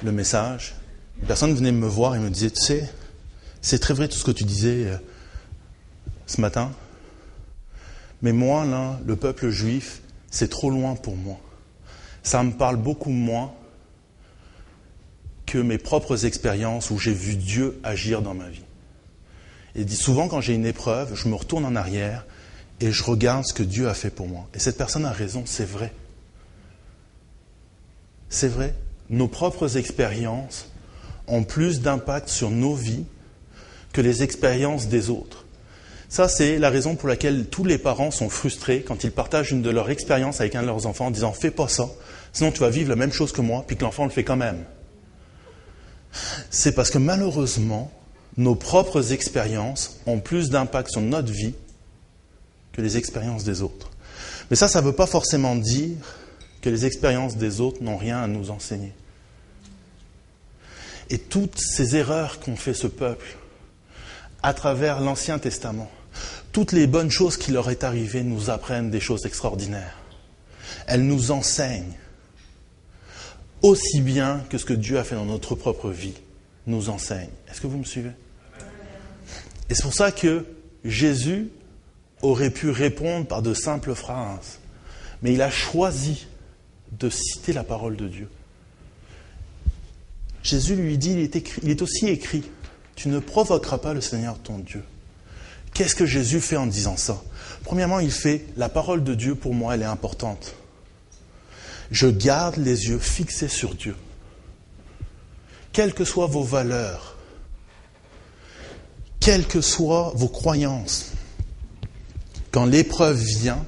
le message, une personne venait me voir et me disait, tu sais, c'est très vrai tout ce que tu disais ce matin, mais moi, là, le peuple juif, c'est trop loin pour moi. Ça me parle beaucoup moins que mes propres expériences où j'ai vu Dieu agir dans ma vie. Et il dit souvent, quand j'ai une épreuve, je me retourne en arrière et je regarde ce que Dieu a fait pour moi. Et cette personne a raison, c'est vrai. C'est vrai. Nos propres expériences ont plus d'impact sur nos vies que les expériences des autres. Ça, c'est la raison pour laquelle tous les parents sont frustrés quand ils partagent une de leurs expériences avec un de leurs enfants en disant « fais pas ça, sinon tu vas vivre la même chose que moi », puis que l'enfant le fait quand même. C'est parce que malheureusement, nos propres expériences ont plus d'impact sur notre vie que les expériences des autres. Mais ça ne veut pas forcément dire que les expériences des autres n'ont rien à nous enseigner. Et toutes ces erreurs qu'ont fait ce peuple, à travers l'Ancien Testament, toutes les bonnes choses qui leur est arrivées nous apprennent des choses extraordinaires. Elles nous enseignent aussi bien que ce que Dieu a fait dans notre propre vie nous enseigne. Est-ce que vous me suivez? Et c'est pour ça que Jésus aurait pu répondre par de simples phrases, mais il a choisi de citer la parole de Dieu. Jésus lui dit, il est aussi écrit, tu ne provoqueras pas le Seigneur ton Dieu. Qu'est-ce que Jésus fait en disant ça? Premièrement, il fait, la parole de Dieu pour moi, elle est importante. Je garde les yeux fixés sur Dieu. Quelles que soient vos valeurs, quelles que soient vos croyances, quand l'épreuve vient,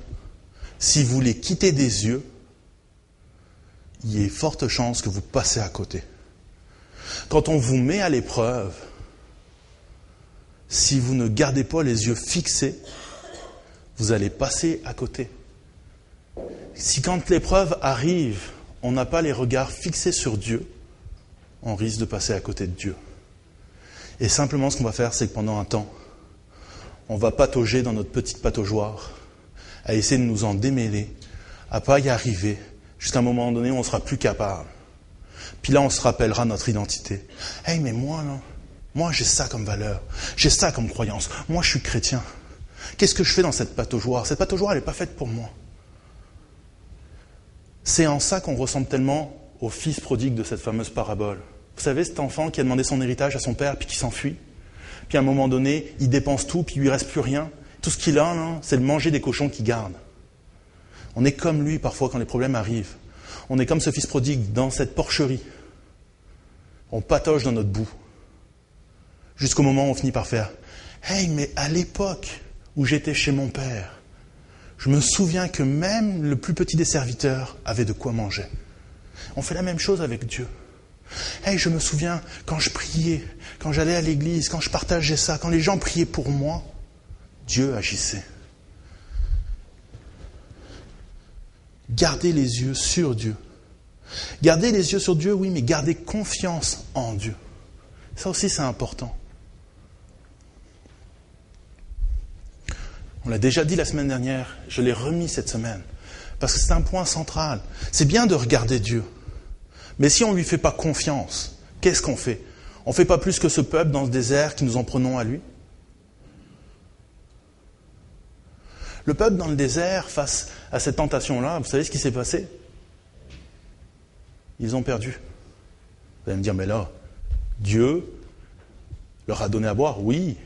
si vous les quittez des yeux, il y a forte chance que vous passez à côté. Quand on vous met à l'épreuve, si vous ne gardez pas les yeux fixés, vous allez passer à côté. Si quand l'épreuve arrive, on n'a pas les regards fixés sur Dieu, on risque de passer à côté de Dieu. Et simplement, ce qu'on va faire, c'est que pendant un temps, on va patauger dans notre petite pataugeoire, à essayer de nous en démêler, à ne pas y arriver, jusqu'à un moment donné où on ne sera plus capable. Puis là, on se rappellera notre identité. « Hey, mais moi, j'ai ça comme valeur, j'ai ça comme croyance, moi, je suis chrétien. Qu'est-ce que je fais dans cette pataugeoire? Cette pataugeoire, elle n'est pas faite pour moi. » C'est en ça qu'on ressemble tellement au fils prodigue de cette fameuse parabole. Vous savez, cet enfant qui a demandé son héritage à son père, puis qui s'enfuit. Puis à un moment donné, il dépense tout, puis il lui reste plus rien. Tout ce qu'il a, là, c'est de manger des cochons qu'il garde. On est comme lui parfois quand les problèmes arrivent. On est comme ce fils prodigue dans cette porcherie. On patauge dans notre boue. Jusqu'au moment où on finit par faire « Hey, mais à l'époque où j'étais chez mon père, je me souviens que même le plus petit des serviteurs avait de quoi manger. » On fait la même chose avec Dieu. « Hey, je me souviens quand je priais, quand j'allais à l'église, quand je partageais ça, quand les gens priaient pour moi, Dieu agissait. » Gardez les yeux sur Dieu. Gardez les yeux sur Dieu, oui, mais gardez confiance en Dieu. Ça aussi, c'est important. On l'a déjà dit la semaine dernière, je l'ai remis cette semaine, parce que c'est un point central. C'est bien de regarder Dieu, mais si on ne lui fait pas confiance, qu'est-ce qu'on fait? On ne fait pas plus que ce peuple dans ce désert qui nous en prenons à lui? Le peuple dans le désert, face à cette tentation-là, vous savez ce qui s'est passé? Ils ont perdu. Vous allez me dire, mais là, Dieu leur a donné à boire? Oui.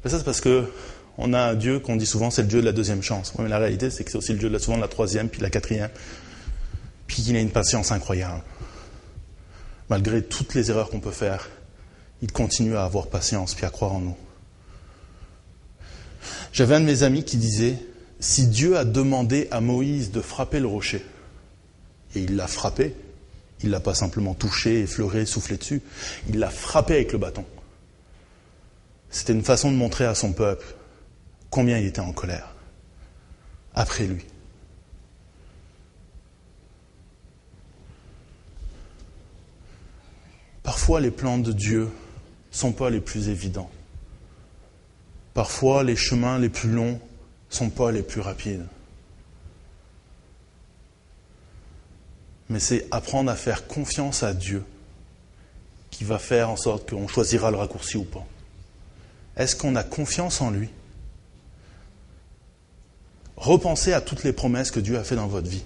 Mais ça, c'est parce que On a un Dieu qu'on dit souvent, c'est le Dieu de la deuxième chance. Mais la réalité, c'est que c'est aussi le Dieu souvent de la troisième, puis de la quatrième. Puis qu'il a une patience incroyable. Malgré toutes les erreurs qu'on peut faire, il continue à avoir patience, puis à croire en nous. J'avais un de mes amis qui disait, si Dieu a demandé à Moïse de frapper le rocher, et il l'a frappé, il ne l'a pas simplement touché, effleuré, soufflé dessus, il l'a frappé avec le bâton. C'était une façon de montrer à son peuple combien il était en colère, après lui. Parfois, les plans de Dieu ne sont pas les plus évidents. Parfois, les chemins les plus longs ne sont pas les plus rapides. Mais c'est apprendre à faire confiance à Dieu qui va faire en sorte qu'on choisira le raccourci ou pas. Est-ce qu'on a confiance en lui ? Repensez à toutes les promesses que Dieu a faites dans votre vie.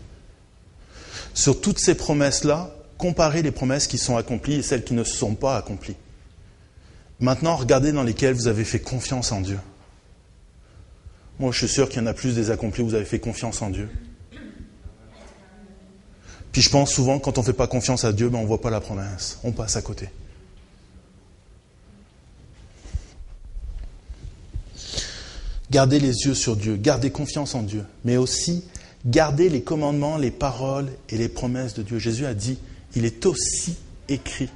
Sur toutes ces promesses-là, comparez les promesses qui sont accomplies et celles qui ne se sont pas accomplies. Maintenant, regardez dans lesquelles vous avez fait confiance en Dieu. Moi, je suis sûr qu'il y en a plus des accomplis où vous avez fait confiance en Dieu. Puis je pense souvent, quand on ne fait pas confiance à Dieu, on ne voit pas la promesse. On passe à côté. Gardez les yeux sur Dieu, gardez confiance en Dieu, mais aussi gardez les commandements, les paroles et les promesses de Dieu. Jésus a dit, il est aussi écrit.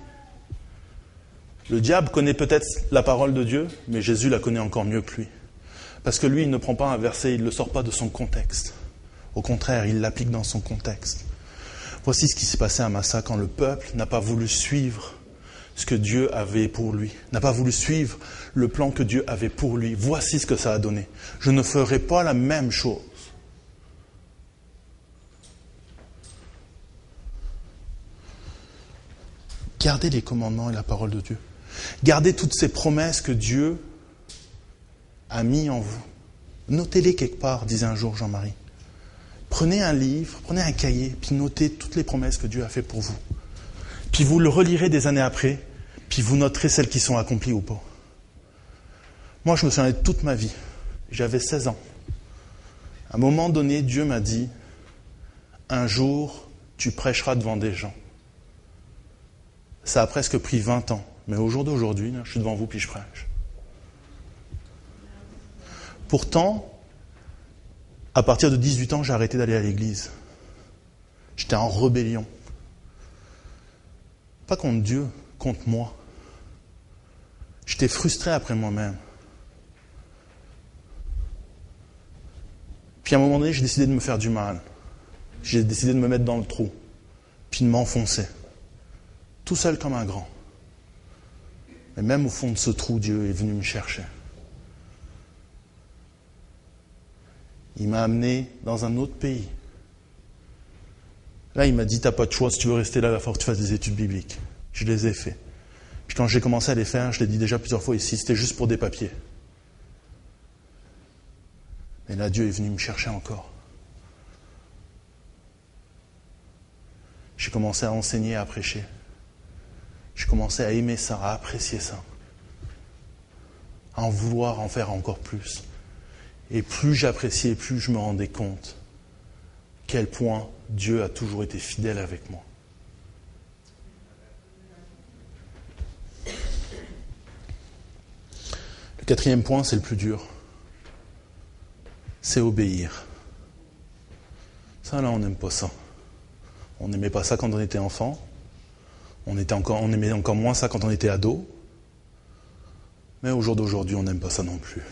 Le diable connaît peut-être la parole de Dieu, mais Jésus la connaît encore mieux que lui. Parce que lui, il ne prend pas un verset, il ne le sort pas de son contexte. Au contraire, il l'applique dans son contexte. Voici ce qui s'est passé à Massa quand le peuple n'a pas voulu suivre ce que Dieu avait pour lui, n'a pas voulu suivre le plan que Dieu avait pour lui. Voici ce que ça a donné. Je ne ferai pas la même chose. Gardez les commandements et la parole de Dieu. Gardez toutes ces promesses que Dieu a mis en vous. Notez-les quelque part, disait un jour Jean-Marie. Prenez un livre, prenez un cahier, puis notez toutes les promesses que Dieu a faites pour vous. Puis vous le relirez des années après, puis vous noterez celles qui sont accomplies ou pas. Moi, je me souviens de toute ma vie. J'avais 16 ans. À un moment donné, Dieu m'a dit, un jour, tu prêcheras devant des gens. Ça a presque pris 20 ans. Mais au jour d'aujourd'hui, je suis devant vous puis je prêche. Pourtant, à partir de 18 ans, j'ai arrêté d'aller à l'église. J'étais en rébellion. Pas contre Dieu, contre moi. J'étais frustré après moi-même. Puis à un moment donné, j'ai décidé de me faire du mal. J'ai décidé de me mettre dans le trou, puis de m'enfoncer. Tout seul comme un grand. Mais même au fond de ce trou, Dieu est venu me chercher. Il m'a amené dans un autre pays. Là, il m'a dit, t'as pas de choix, si tu veux rester là, il va falloir que tu fasses des études bibliques. Je les ai fait. Puis quand j'ai commencé à les faire, je l'ai dit déjà plusieurs fois ici, c'était juste pour des papiers. Mais là, Dieu est venu me chercher encore. J'ai commencé à enseigner, à prêcher. J'ai commencé à aimer ça, à apprécier ça. À en vouloir en faire encore plus. Et plus j'appréciais, plus je me rendais compte quel point Dieu a toujours été fidèle avec moi. Le quatrième point, c'est le plus dur. C'est obéir. Ça, là, on n'aime pas ça. On n'aimait pas ça quand on était enfant. On aimait encore moins ça quand on était ado. Mais au jour d'aujourd'hui, on n'aime pas ça non plus.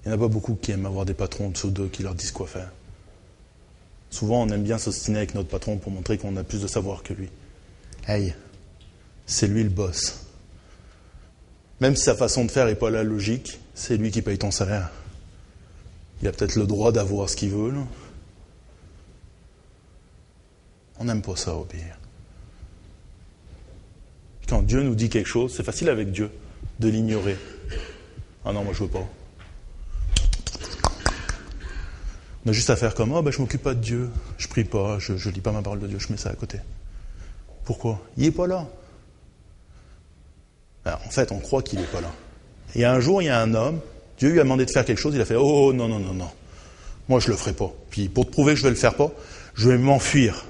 Il n'y en a pas beaucoup qui aiment avoir des patrons en dessous d'eux qui leur disent quoi faire. Souvent, on aime bien s'ostiner avec notre patron pour montrer qu'on a plus de savoir que lui. Hey, c'est lui le boss. Même si sa façon de faire n'est pas la logique, c'est lui qui paye ton salaire. Il a peut-être le droit d'avoir ce qu'il veut, là. On n'aime pas ça, obéir. Quand Dieu nous dit quelque chose, c'est facile avec Dieu de l'ignorer. Ah non, moi je veux pas. On a juste à faire comme, je m'occupe pas de Dieu, je prie pas, je lis pas ma parole de Dieu, je mets ça à côté. Pourquoi ? Il n'est pas là. Alors, en fait, on croit qu'il n'est pas là. Et un jour, il y a un homme, Dieu lui a demandé de faire quelque chose, il a fait « Oh, non, non, non, non, moi je le ferai pas. Puis pour te prouver que je vais le faire pas, je vais m'enfuir. »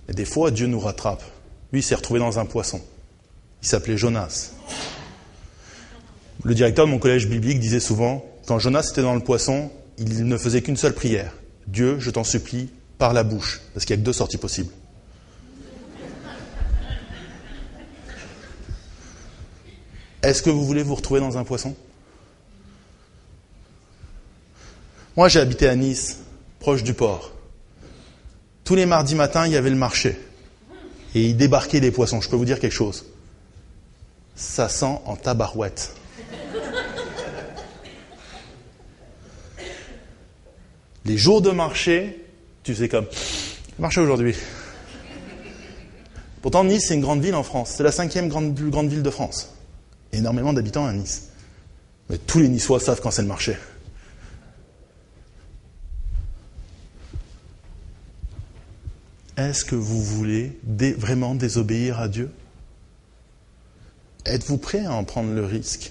Et des fois, Dieu nous rattrape. Lui, il s'est retrouvé dans un poisson. Il s'appelait Jonas. Le directeur de mon collège biblique disait souvent, quand Jonas était dans le poisson, il ne faisait qu'une seule prière. « Dieu, je t'en supplie, par la bouche. » Parce qu'il n'y a que 2 sorties possibles. Est-ce que vous voulez vous retrouver dans un poisson ? Moi, j'ai habité à Nice, proche du port. Tous les mardis matins, il y avait le marché. Et il débarquait des poissons. Je peux vous dire quelque chose. Ça sent en tabarouette. Les jours de marché, tu sais comme, marché aujourd'hui. Pourtant, Nice, c'est une grande ville en France. C'est la 5e plus grande ville de France. Énormément d'habitants à Nice. Mais tous les Niçois savent quand c'est le marché. Est-ce que vous voulez vraiment désobéir à Dieu ? Êtes-vous prêt à en prendre le risque ?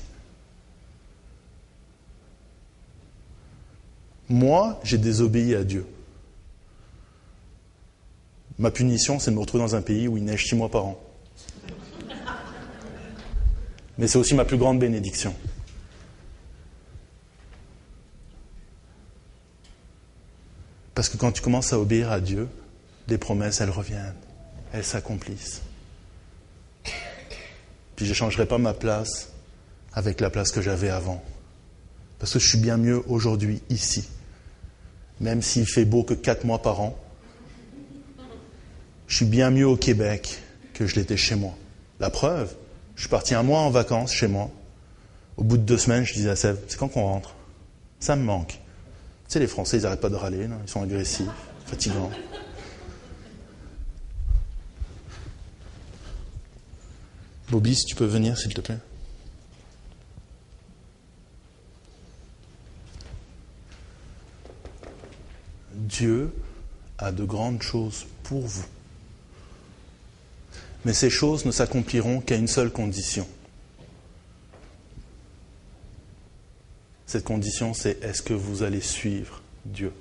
Moi, j'ai désobéi à Dieu. Ma punition, c'est de me retrouver dans un pays où il neige 6 mois par an. Mais c'est aussi ma plus grande bénédiction. Parce que quand tu commences à obéir à Dieu, les promesses, elles reviennent, elles s'accomplissent. Puis je n'échangerai pas ma place avec la place que j'avais avant. Parce que je suis bien mieux aujourd'hui, ici. Même s'il fait beau que 4 mois par an, je suis bien mieux au Québec que je l'étais chez moi. La preuve, je suis parti 1 mois en vacances chez moi. Au bout de 2 semaines, je disais à Sèvres, c'est quand qu'on rentre ? Ça me manque. Tu sais, les Français, ils n'arrêtent pas de râler, là. Ils sont agressifs, fatigants. Bobby, si tu peux venir, s'il te plaît. Dieu a de grandes choses pour vous. Mais ces choses ne s'accompliront qu'à une seule condition. Cette condition, c'est est-ce que vous allez suivre Dieu ?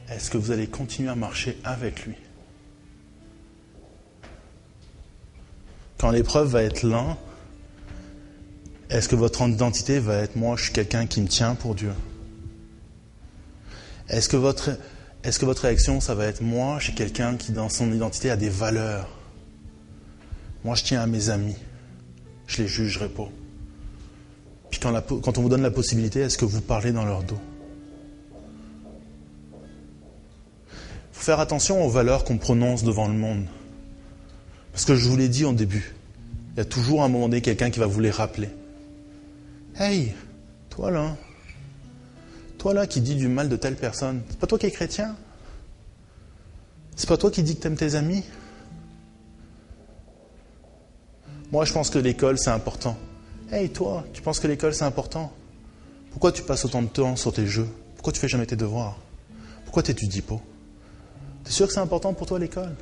Est-ce que vous allez continuer à marcher avec lui ? Quand l'épreuve va être là, est-ce que votre identité va être « moi, je suis quelqu'un qui me tient pour Dieu » ? Est-ce que votre réaction, ça va être « moi, je suis quelqu'un qui, dans son identité, a des valeurs. Moi, je tiens à mes amis. Je ne les jugerai pas. » Puis quand on vous donne la possibilité, est-ce que vous parlez dans leur dos ? Il faut faire attention aux valeurs qu'on prononce devant le monde. Parce que je vous l'ai dit au début, il y a toujours à un moment donné quelqu'un qui va vous les rappeler. Hey, toi là qui dis du mal de telle personne, c'est pas toi qui es chrétien? C'est pas toi qui dis que t'aimes tes amis? Moi, je pense que l'école, c'est important. Hey, toi, tu penses que l'école, c'est important? Pourquoi tu passes autant de temps sur tes jeux? Pourquoi tu fais jamais tes devoirs? Pourquoi t'étudies pas? T'es sûr que c'est important pour toi, l'école?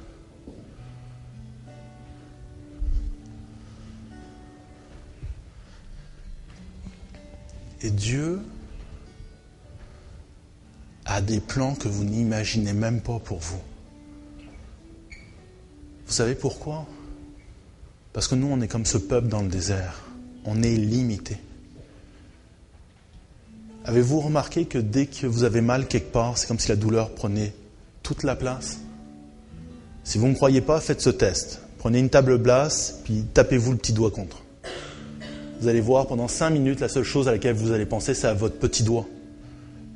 Et Dieu a des plans que vous n'imaginez même pas pour vous. Vous savez pourquoi? Parce que nous, on est comme ce peuple dans le désert. On est limité. Avez-vous remarqué que dès que vous avez mal quelque part, c'est comme si la douleur prenait toute la place? Si vous ne me croyez pas, faites ce test. Prenez une table basse, puis tapez-vous le petit doigt contre. Vous allez voir, pendant 5 minutes, la seule chose à laquelle vous allez penser, c'est à votre petit doigt.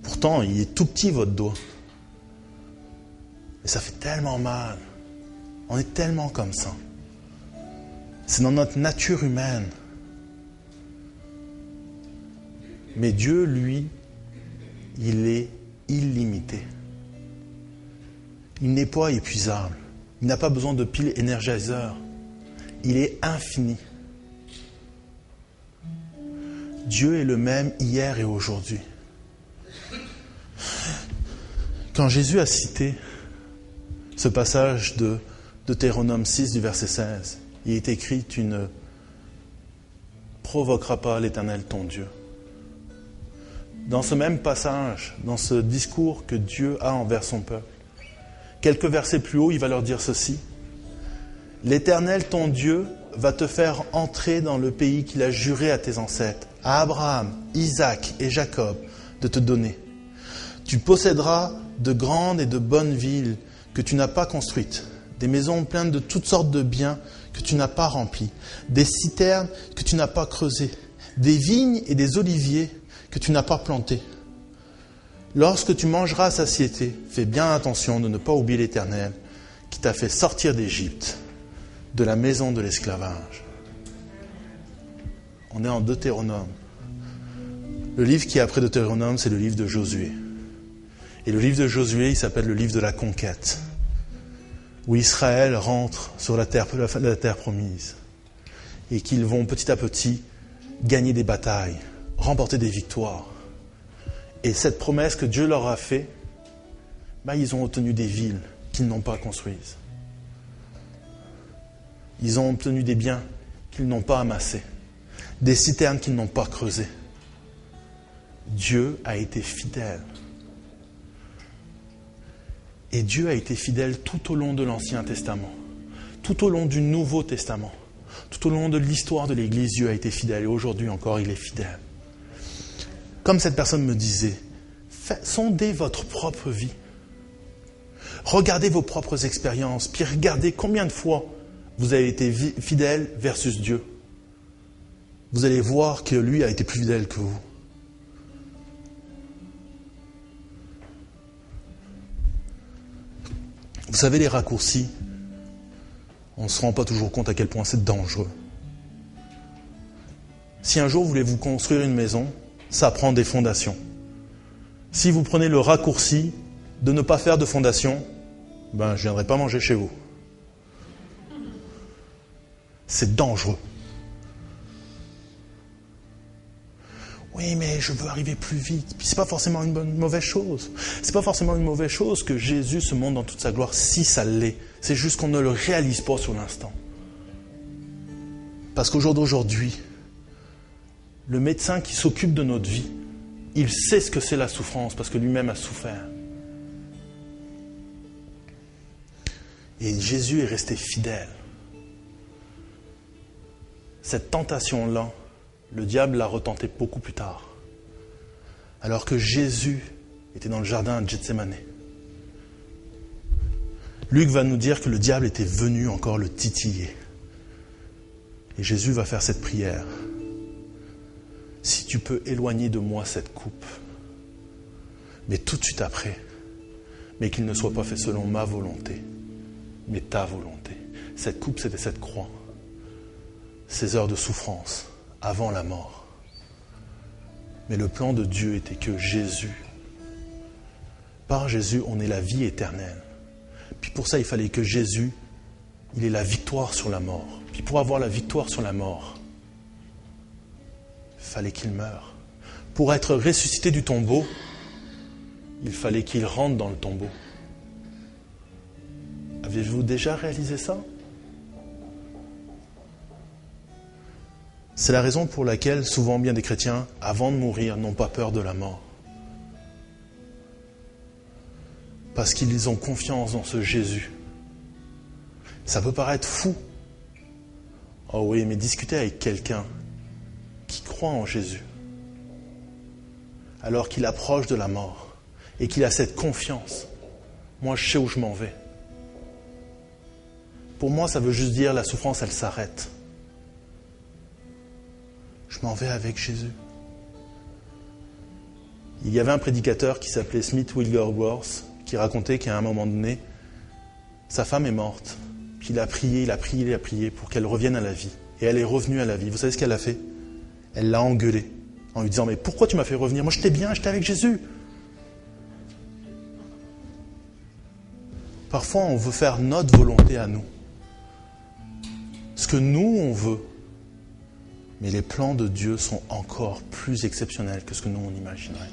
Pourtant, il est tout petit, votre doigt. Et ça fait tellement mal. On est tellement comme ça. C'est dans notre nature humaine. Mais Dieu, lui, il est illimité. Il n'est pas épuisable. Il n'a pas besoin de pile énergiseur. Il est infini. Dieu est le même hier et aujourd'hui. Quand Jésus a cité ce passage de Deutéronome 6 du verset 16. Il est écrit, tu ne provoqueras pas l'Éternel ton Dieu. Dans ce même passage, dans ce discours que Dieu a envers son peuple, quelques versets plus haut, il va leur dire ceci. L'Éternel ton Dieu va te faire entrer dans le pays qu'il a juré à tes ancêtres, à Abraham, Isaac et Jacob, de te donner. Tu posséderas de grandes et de bonnes villes que tu n'as pas construites, des maisons pleines de toutes sortes de biens que tu n'as pas remplis, des citernes que tu n'as pas creusées, des vignes et des oliviers que tu n'as pas plantés. Lorsque tu mangeras à satiété, fais bien attention de ne pas oublier l'Éternel qui t'a fait sortir d'Égypte, de la maison de l'esclavage. On est en Deutéronome. Le livre qui est après Deutéronome, c'est le livre de Josué. Et le livre de Josué, il s'appelle le livre de la conquête, où Israël rentre sur la terre promise et qu'ils vont petit à petit gagner des batailles, remporter des victoires. Et cette promesse que Dieu leur a faite, ils ont obtenu des villes qu'ils n'ont pas construites. Ils ont obtenu des biens qu'ils n'ont pas amassés, des citernes qu'ils n'ont pas creusées. Dieu a été fidèle. Et Dieu a été fidèle tout au long de l'Ancien Testament, tout au long du Nouveau Testament, tout au long de l'histoire de l'Église, Dieu a été fidèle et aujourd'hui encore, il est fidèle. Comme cette personne me disait, sondez votre propre vie. Regardez vos propres expériences, puis regardez combien de fois vous avez été fidèle versus Dieu. Vous allez voir que lui a été plus fidèle que vous. Vous savez, les raccourcis, on ne se rend pas toujours compte à quel point c'est dangereux. Si un jour vous voulez vous construire une maison, ça prend des fondations. Si vous prenez le raccourci de ne pas faire de fondation, je ne viendrai pas manger chez vous. C'est dangereux. Oui, mais je veux arriver plus vite. Puis c'est pas forcément une mauvaise chose. C'est pas forcément une mauvaise chose que Jésus se montre dans toute sa gloire, si ça l'est. C'est juste qu'on ne le réalise pas sur l'instant. Parce qu'au jour d'aujourd'hui, le médecin qui s'occupe de notre vie, il sait ce que c'est la souffrance parce que lui-même a souffert. Et Jésus est resté fidèle. Cette tentation-là, le diable l'a retenté beaucoup plus tard. Alors que Jésus était dans le jardin de Gethsémane. Luc va nous dire que le diable était venu encore le titiller. Et Jésus va faire cette prière. Si tu peux éloigner de moi cette coupe, mais tout de suite après, mais qu'il ne soit pas fait selon ma volonté, mais ta volonté. Cette coupe, c'était cette croix. Ces heures de souffrance avant la mort. Mais le plan de Dieu était que Jésus, par Jésus, on ait la vie éternelle. Puis pour ça, il fallait que Jésus, il ait la victoire sur la mort. Puis pour avoir la victoire sur la mort, il fallait qu'il meure. Pour être ressuscité du tombeau, il fallait qu'il rentre dans le tombeau. Avez-vous déjà réalisé ça ? C'est la raison pour laquelle souvent bien des chrétiens, avant de mourir, n'ont pas peur de la mort. Parce qu'ils ont confiance dans ce Jésus. Ça peut paraître fou. Oh oui, mais discuter avec quelqu'un qui croit en Jésus, alors qu'il approche de la mort, et qu'il a cette confiance. Moi, je sais où je m'en vais. Pour moi, ça veut juste dire la souffrance, elle s'arrête. Je m'en vais avec Jésus. Il y avait un prédicateur qui s'appelait Smith Wigglesworth qui racontait qu'à un moment donné, sa femme est morte. Puis il a prié pour qu'elle revienne à la vie. Et elle est revenue à la vie. Vous savez ce qu'elle a fait ? Elle l'a engueulé en lui disant « Mais pourquoi tu m'as fait revenir ? Moi j'étais bien, j'étais avec Jésus. » Parfois on veut faire notre volonté à nous. Ce que nous on veut. Mais les plans de Dieu sont encore plus exceptionnels que ce que nous, on imaginerait.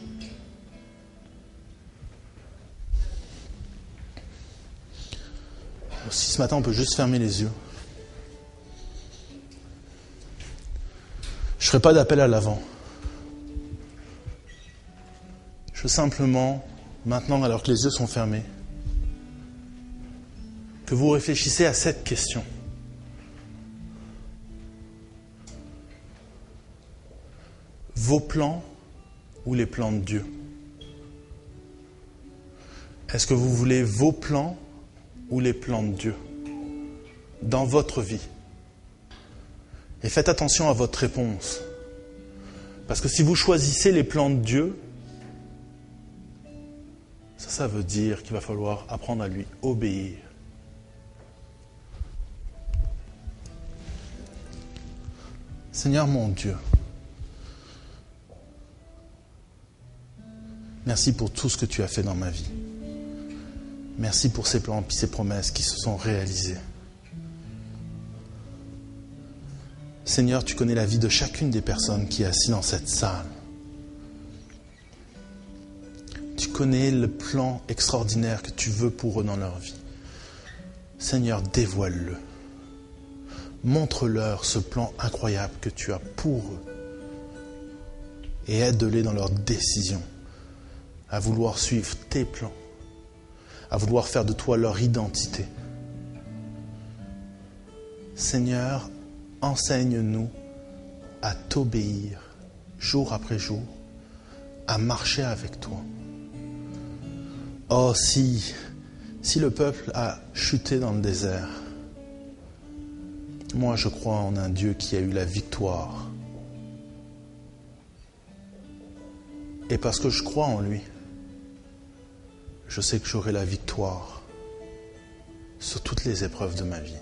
Si ce matin on peut juste fermer les yeux. Je ne ferai pas d'appel à l'avant. Je veux simplement, maintenant alors que les yeux sont fermés, que vous réfléchissez à cette question. Vos plans ou les plans de Dieu? Est-ce que vous voulez vos plans ou les plans de Dieu dans votre vie? Et faites attention à votre réponse. Parce que si vous choisissez les plans de Dieu, ça veut dire qu'il va falloir apprendre à lui obéir. Seigneur mon Dieu, merci pour tout ce que tu as fait dans ma vie. Merci pour ces plans et ces promesses qui se sont réalisées. Seigneur, tu connais la vie de chacune des personnes qui est assise dans cette salle. Tu connais le plan extraordinaire que tu veux pour eux dans leur vie. Seigneur, dévoile-le. Montre-leur ce plan incroyable que tu as pour eux. Et aide-les dans leurs décisions à vouloir suivre tes plans, à vouloir faire de toi leur identité. Seigneur, enseigne-nous à t'obéir jour après jour, à marcher avec toi. Oh, si le peuple a chuté dans le désert, moi je crois en un Dieu qui a eu la victoire. Et parce que je crois en lui, je sais que j'aurai la victoire sur toutes les épreuves de ma vie.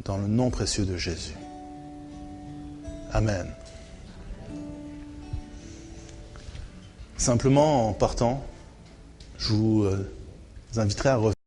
Dans le nom précieux de Jésus. Amen. Simplement en partant, je vous inviterai à revenir.